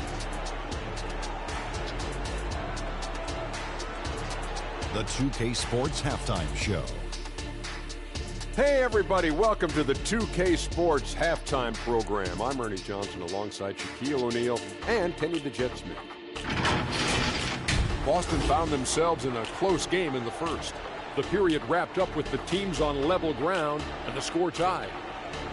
The 2K Sports Halftime Show. Hey, everybody. Welcome to the 2K Sports Halftime Program. I'm Ernie Johnson alongside Shaquille O'Neal and Kenny the Jet Smith. Boston found themselves in a close game in the first. The period wrapped up with the teams on level ground and the score tied.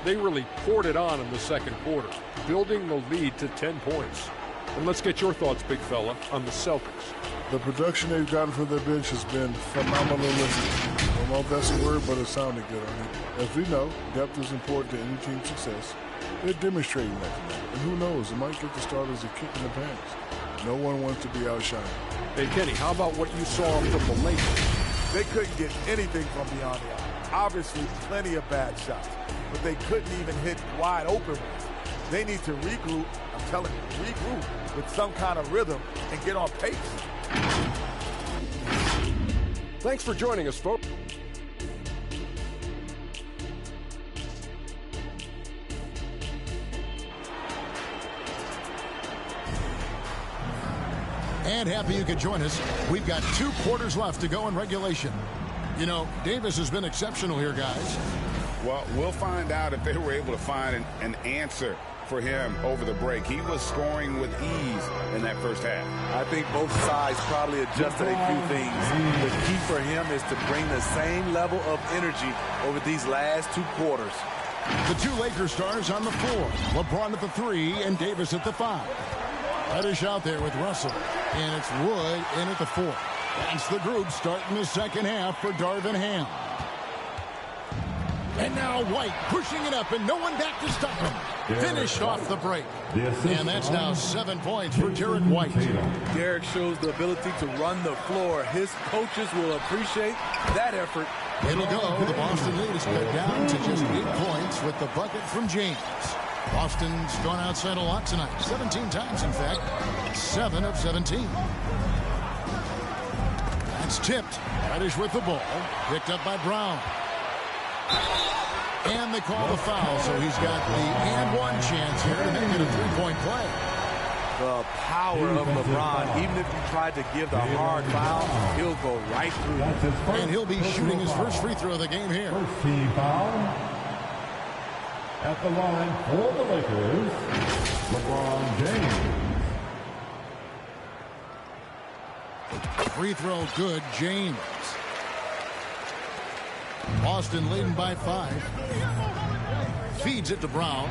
They really poured it on in the second quarter, building the lead to 10 points. And let's get your thoughts, big fella, on the Celtics. The production they've gotten from their bench has been phenomenalistic. I don't know if that's a word, but it sounded good on it. As we know, depth is important to any team's success. They're demonstrating that tonight. And who knows, it might get the starters a kick in the pants. No one wants to be outshined. Hey, Kenny, how about what you saw from the Lakers? They couldn't get anything from beyond the arc. Obviously, plenty of bad shots, but they couldn't even hit wide open ones. They need to regroup, I'm telling you, regroup with some kind of rhythm and get on pace. Thanks for joining us, folks. And happy you could join us. We've got 2 quarters left to go in regulation. You know, Davis has been exceptional here, guys. Well, we'll find out if they were able to find an answer for him over the break. He was scoring with ease in that first half. I think both sides probably adjusted a few things. The key for him is to bring the same level of energy over these last 2 quarters. The 2 Lakers stars on the floor. LeBron at the 3 and Davis at the 5. Reddish out there with Russell. And it's Wood in at the 4. That's the group starting the second half for Darvin Ham. And now White pushing it up and no one back to stop him. Finished off the break. And that's now 7 points for Derek White. Derek shows the ability to run the floor. His coaches will appreciate that effort. It'll go. The Boston lead is cut down to just 8 points with the bucket from James. Boston's gone outside a lot tonight. 17 times, in fact. 7 of 17. That's tipped. Reddish with the ball. Picked up by Brown. And they call the foul, so he's got the and-one chance here to make it a 3-point play. The power of LeBron. Even if you tried to give the hard foul, he'll go right through. And he'll be shooting his first free throw of the game here. First team foul at the line for the Lakers, LeBron James. Free throw good, James. Boston leading by 5. Feeds it to Brown.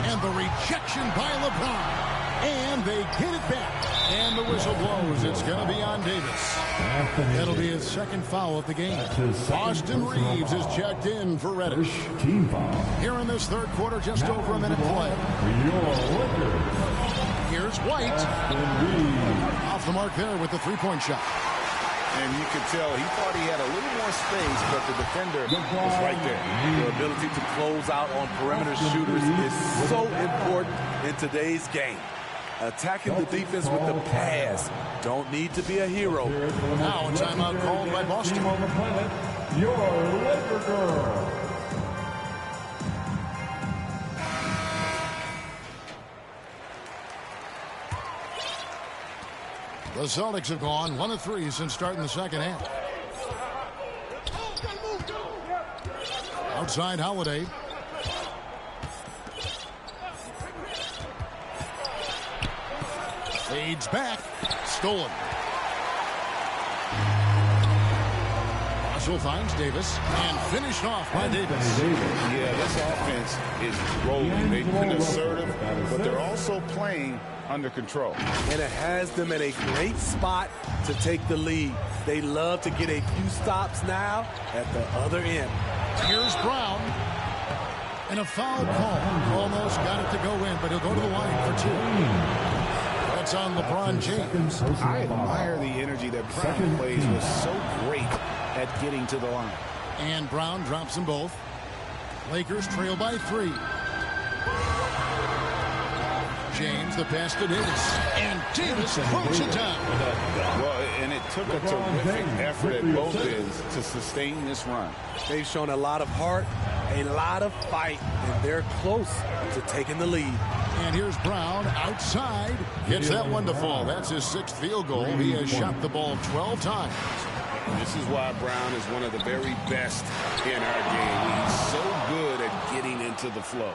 And the rejection by LeBron. And they get it back. And the whistle blows. It's going to be on Davis. That'll be his second foul of the game. Austin Reeves is checked in for Reddish. Team foul. Here in this third quarter, just over a minute play. Here's White. Off the mark there with the 3-point shot. And you could tell he thought he had a little more space, but the defender was right there. The ability to close out on perimeter shooters is so important in today's game. Attacking the defense with the pass. Don't need to be a hero. Now a timeout called by Boston. On the planet, your Laker girl. The Celtics have gone 1 of 3 since starting the second half. Outside Holiday. Fades back. Stolen. Russell finds Davis and finished off by Davis. Yeah, this offense is rolling. They've been assertive, but they're also playing under control. And it has them at a great spot to take the lead. They love to get a few stops now at the other end. Here's Brown. And a foul call. Almost got it to go in, but he'll go to the line for 2. That's on LeBron James. I admire the energy that Brown plays. Was so great at getting to the line. And Brown drops them both. Lakers trail by 3. James, the pass to Davis. And Davis throws it down. Well, and it took a terrific effort at both ends to sustain this run. They've shown a lot of heart, a lot of fight, and they're close to taking the lead. And here's Brown outside. Gets that one to fall. That's his 6th field goal. He has shot the ball 12 times. This is why Brown is one of the very best in our game. He's so good at getting into the flow.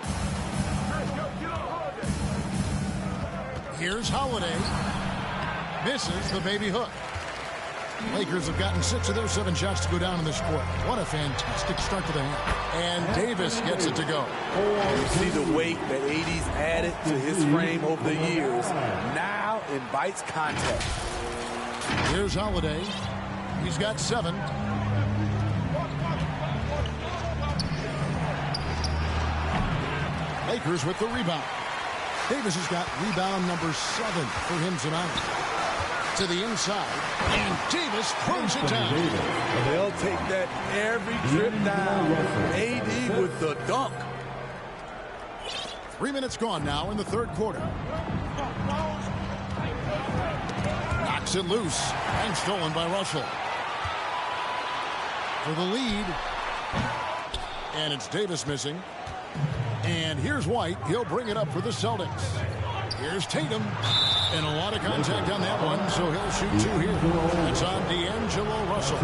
Here's Holiday. Misses the baby hook. Lakers have gotten 6 of their 7 shots to go down in this quarter. What a fantastic start to the half. And Davis gets it to go. You see the weight that AD's added to his frame over the years. Now invites contact. Here's Holiday. He's got 7. Lakers with the rebound. Davis has got rebound number 7 for him tonight. To the inside, and Davis throws it down. They'll take that every trip down. AD with the dunk. 3 minutes gone now in the third quarter. Knocks it loose and stolen by Russell. For the lead. And it's Davis missing. And here's White. He'll bring it up for the Celtics. Here's Tatum. And a lot of contact on that one, so he'll shoot 2 here. It's on D'Angelo Russell.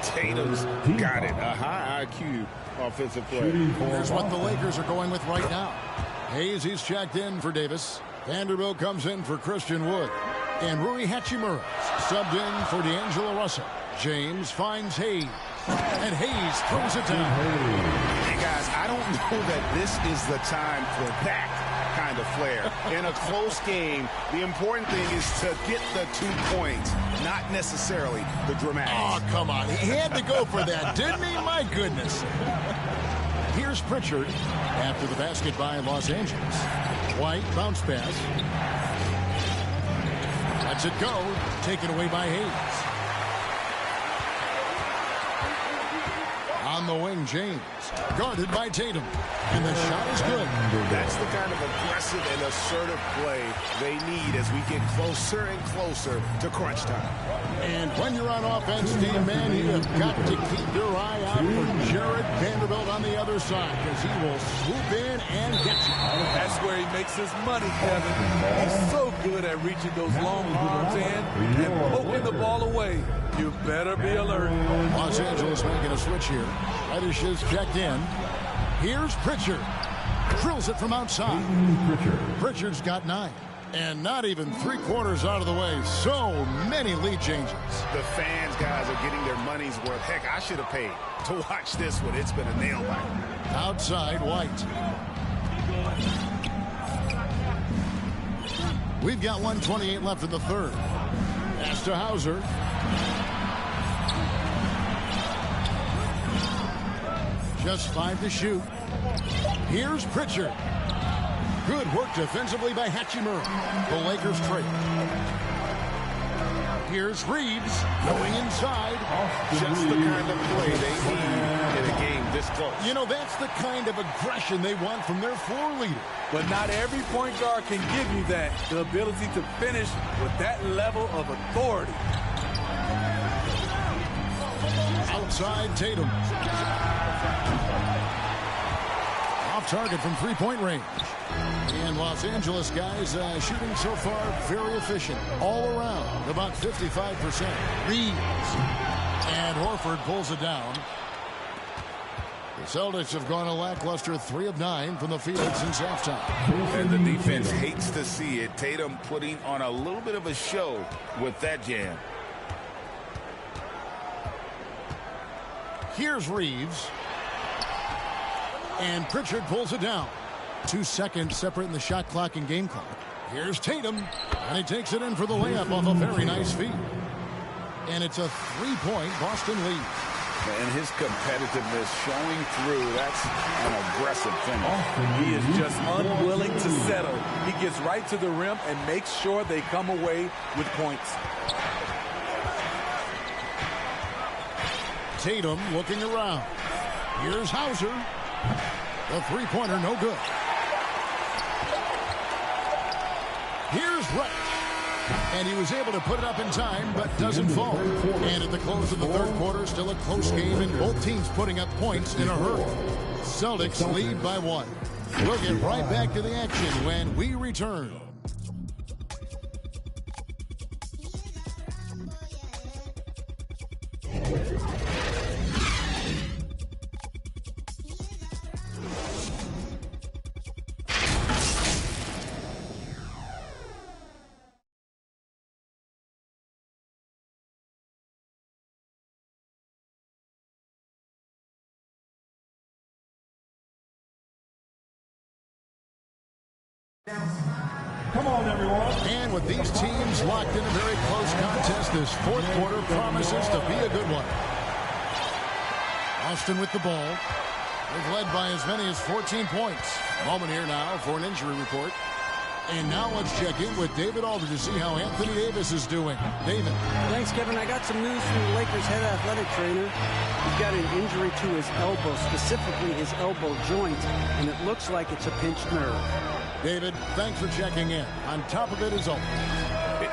Tatum's got it. A high IQ offensive play. Here's what the Lakers are going with right now. Hayes, he's checked in for Davis. Vanderbilt comes in for Christian Wood. And Rui Hachimura subbed in for D'Angelo Russell. James finds Hayes. And Hayes throws it down. Hey, guys, I don't know that this is the time for that kind of flair. In a close game, the important thing is to get the 2 points, not necessarily the dramatics. Oh, come on. He had to go for that, didn't he? My goodness. Here's Pritchard after the basket by Los Angeles. White, bounce pass. Lets it go. Taken away by Hayes. On the wing, James. Guarded by Tatum. And the shot is good. That's the kind of aggressive and assertive play they need as we get closer and closer to crunch time. And when you're on offense, team man, you have got to keep your eye out for Jared Vanderbilt on the other side, because he will swoop in and get you. That's where he makes his money, Kevin. He's so good at reaching those long arms in and poking the ball away. You better be alert. Los Angeles making a switch here. Reddish is checked in. Here's Pritchard. Drills it from outside. Pritchard's got 9. And not even 3/4 out of the way. So many lead changes. The fans, guys, are getting their money's worth. Heck, I should have paid to watch this one. It's been a nail biter. Outside, White. We've got 1:28 left in the third. Pass to Hauser. Just 5 to shoot. Here's Pritchard. Good work defensively by Hachimura. The Lakers trail. Here's Reeves going inside. Just the kind of play they need in a game this close. You know, that's the kind of aggression they want from their floor leader. But not every point guard can give you that. The ability to finish with that level of authority. Outside Tatum. Off target from 3-point range. And Los Angeles guys shooting so far very efficient. All around, about 55%. Reeves. And Horford pulls it down. The Celtics have gone a lackluster 3 of 9 from the field since halftime. And the defense hates to see it. Tatum putting on a little bit of a show with that jam. Here's Reeves. And Pritchard pulls it down. 2 seconds separating the shot clock and game clock. Here's Tatum. And he takes it in for the layup off a very nice feed. And it's a 3-point Boston lead. And his competitiveness showing through. That's an aggressive finish. He is just unwilling to settle. He gets right to the rim and makes sure they come away with points. Tatum looking around. Here's Hauser. The 3-pointer no good. Here's Wright. And he was able to put it up in time, but doesn't fall. And at the close of the third quarter, still a close game, and both teams putting up points in a hurry. Celtics lead by 1. We'll get right back to the action when we return. Come on, everyone. And with these teams locked in a very close contest, this fourth quarter promises to be a good one. Austin with the ball. They've led by as many as 14 points. Moment here now for an injury report. And now let's check in with David Alder to see how Anthony Davis is doing. David. Thanks, Kevin. I got some news from the Lakers head athletic trainer. He's got an injury to his elbow, specifically his elbow joint, and it looks like it's a pinched nerve. David, thanks for checking in. On top of it is always.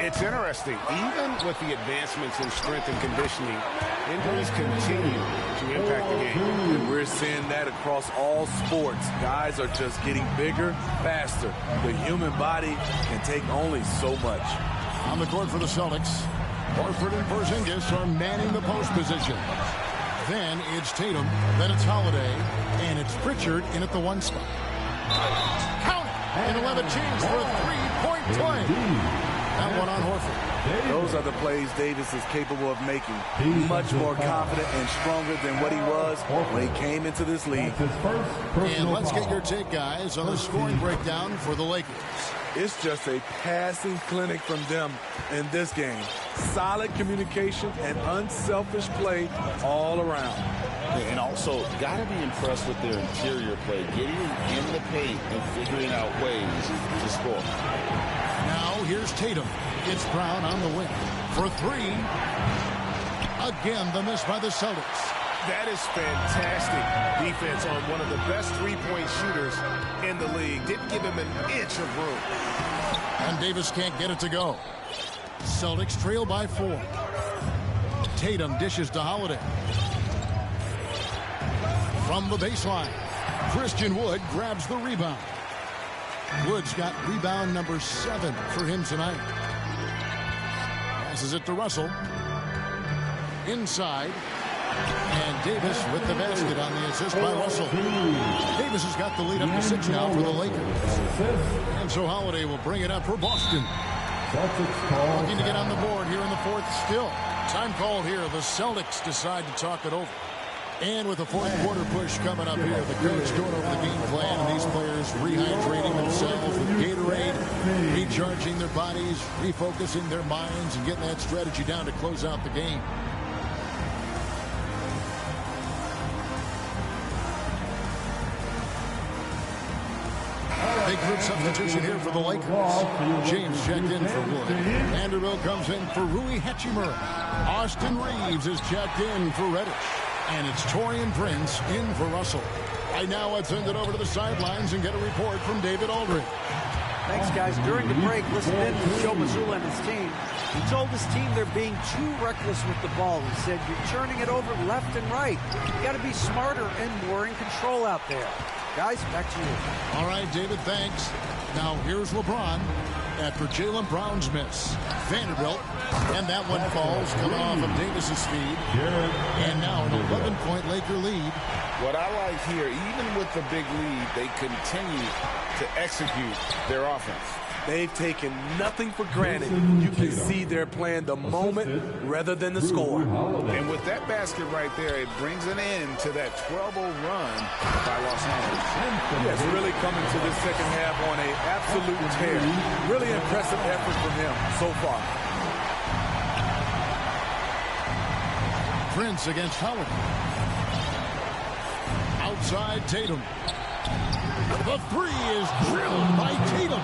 It's interesting. Even with the advancements in strength and conditioning, injuries continue to impact the game. And we're seeing that across all sports. Guys are just getting bigger, faster. The human body can take only so much. On the court for the Celtics, Horford and Porzingis are manning the post position. Then it's Tatum, then it's Holiday, and it's Pritchard in at the 1 spot. Count it! And 11 chance for a 3-point play. That one on Horford. Those are the plays Davis is capable of making. Much more confident and stronger than what he was when he came into this league. And let's get your take, guys, on the scoring breakdown for the Lakers. It's just a passing clinic from them in this game. Solid communication and unselfish play all around. And also, got to be impressed with their interior play, getting in the paint and figuring out ways to score. Now here's Tatum. It's Brown on the wing for 3. Again, the miss by the Celtics. That is fantastic defense on one of the best three-point shooters in the league. Didn't give him an inch of room. And Davis can't get it to go. Celtics trail by 4. Tatum dishes to Holiday. From the baseline, Christian Wood grabs the rebound. Wood's got rebound number 7 for him tonight. Passes it to Russell. Inside. And Davis with the basket on the assist by Russell. Davis has got the lead up to 6 now for the Lakers. And so Holiday will bring it up for Boston. Looking to get on the board here in the 4th still. Time called here. The Celtics decide to talk it over. And with the 4th quarter push coming up here, the coach going over the game plan, and these players rehydrating themselves with Gatorade, recharging their bodies, refocusing their minds, and getting that strategy down to close out the game. Big group substitution here for the Lakers. James checked in for Wood. Vanderbilt comes in for Rui Hachimura. Austin Reeves is checked in for Reddish. And it's Taurean Prince in for Russell. Right now, let's send it over to the sidelines and get a report from David Aldridge. Thanks, guys. During the break, listen in to Joe Mazzulla and his team. He told his team they're being too reckless with the ball. He said, you're turning it over left and right. You got to be smarter and more in control out there. Guys, back to you. All right, David, thanks. Now, here's LeBron after Jaylen Brown's miss. Vanderbilt, and that one falls coming off of Davis's feed. And now an 11-point Laker lead. What I like here, even with the big lead, they continue to execute their offense. They've taken nothing for granted. You can see they're playing the moment rather than the score. And with that basket right there, it brings an end to that 12-0 run by Los Angeles. Yes, really coming to this second half on an absolute tear. Really impressive effort from him so far. Prince against Howard. Outside Tatum. The 3 is drilled by Tatum.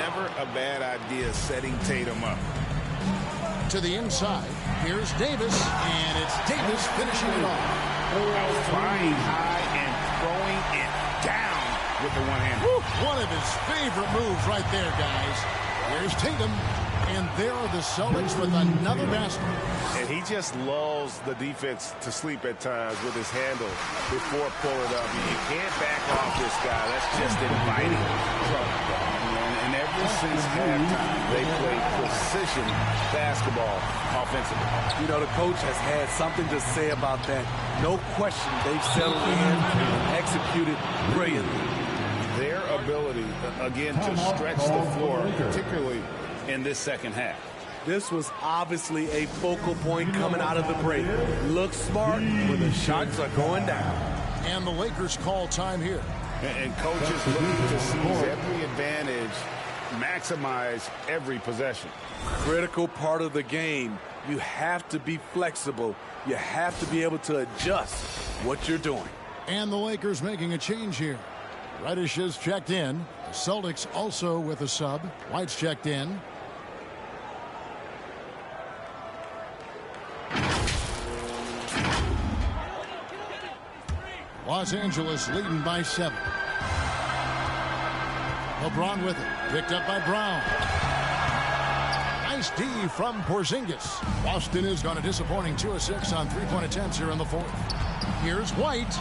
Never a bad idea setting Tatum up. To the inside, here's Davis, and it's Davis finishing it off. Flying high and throwing it down with the one-hand. One of his favorite moves right there, guys. There's Tatum, and there are the Celtics with another basket. And he just lulls the defense to sleep at times with his handle before pulling up. You can't back off this guy. That's just inviting trouble. And ever since halftime, they play precision basketball offensively. You know, the coach has had something to say about that. No question, they've settled in and executed brilliantly. Their ability, again, to stretch the floor, particularly in this second half. This was obviously a focal point coming out of the break. Look smart when the shots are going down. And the Lakers call time here. And coaches looking to seize every advantage, maximize every possession. Critical part of the game. You have to be flexible. You have to be able to adjust what you're doing. And the Lakers making a change here. Reddish is checked in. The Celtics also with a sub. White's checked in. Los Angeles leading by 7. LeBron with it. Picked up by Brown. Nice D from Porzingis. Boston has gone a disappointing 2 of 6 on three-point attempts here in the fourth. Here's White.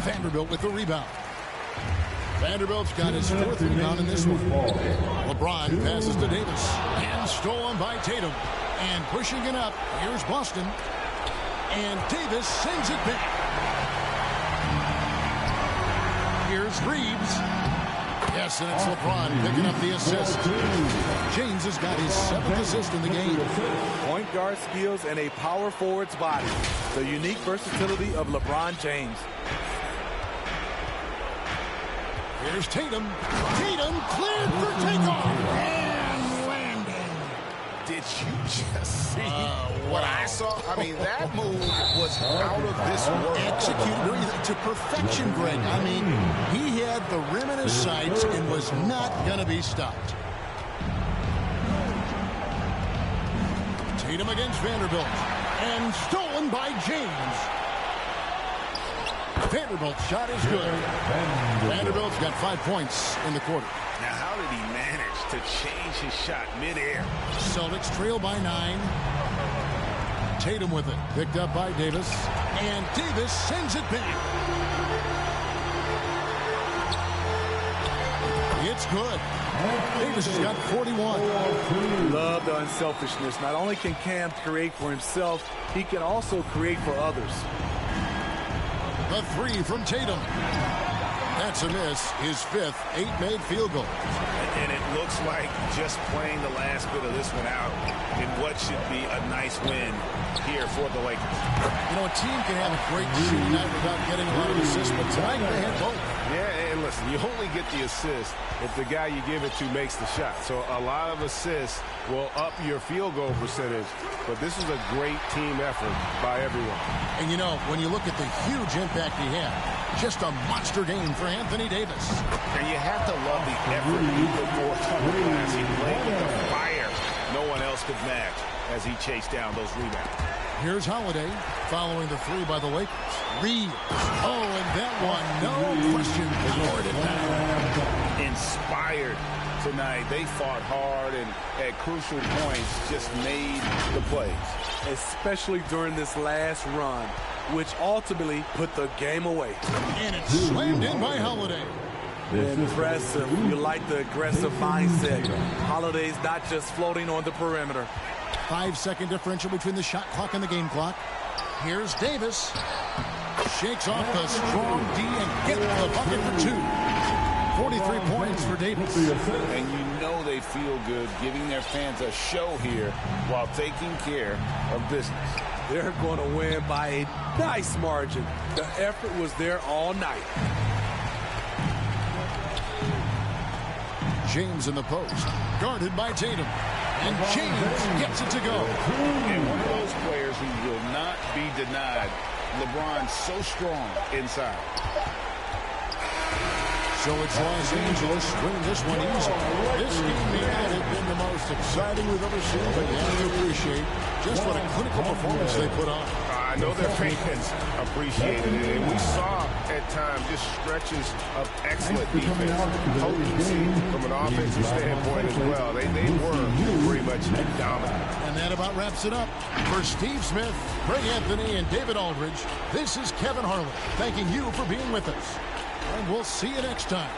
Vanderbilt with the rebound. Vanderbilt's got his fourth rebound in this one. LeBron passes to Davis. And stolen by Tatum. And pushing it up, here's Boston. And Davis sends it back. Here's Reeves. Yes, and it's LeBron picking up the assist. James has got his 7th assist in the game. Point guard skills and a power forward's body. The unique versatility of LeBron James. Here's Tatum. Tatum cleared for takeoff. And landing. Did you just see what I saw? I mean, that move was out of this world. Executed to perfection, Greg. I mean, he had the rim in his sights and was not going to be stopped. Tatum against Vanderbilt. And stolen by James. Vanderbilt's shot is good. Vanderbilt's got 5 points in the quarter. Now, how did he manage to change his shot midair? Celtics trail by 9. Tatum with it. Picked up by Davis. And Davis sends it back. It's good. Davis has got 41. Love the unselfishness. Not only can Cam create for himself, he can also create for others. The 3 from Tatum. That's a miss. His 5th 8-made field goal. And it looks like just playing the last bit of this one out in what should be a nice win here for the Lakers. You know, a team can have a great shooting night without getting a lot of assists, but tonight they had both. Yeah, and listen, you only get the assist if the guy you give it to makes the shot. So a lot of assists will up your field goal percentage, but this is a great team effort by everyone. And you know, when you look at the huge impact he had, just a monster game for Anthony Davis. And you have to love the effort he put forth on the glass. He played with the fire no one else could match as he chased down those rebounds. Here's Holiday following the 3 by the Lakers. Reeves. Oh, and that one, no question, powered it down. Inspired tonight. They fought hard and at crucial points just made the plays. Especially during this last run, which ultimately put the game away. And it's slammed in by Holiday. Impressive. You like the aggressive mindset. Holiday's not just floating on the perimeter. 5-second differential between the shot clock and the game clock. Here's Davis. Shakes off the strong D and gets the bucket for 2. 43 points for Davis. And you know they feel good giving their fans a show here while taking care of business. They're going to win by a nice margin. The effort was there all night. James in the post, guarded by Tatum. And James gets it to go. And one of those players who will not be denied. LeBron so strong inside. So it's Los Angeles winning this one easy. This game may not have been the most exciting we've ever seen, but you have to appreciate just what a clinical performance they put on. I know their fans appreciated it, and we saw at times just stretches of excellent defense, potency from an offensive standpoint as well. They were pretty much dominant. And that about wraps it up. For Steve Smith, Greg Anthony, and David Aldridge, this is Kevin Harlan thanking you for being with us. And we'll see you next time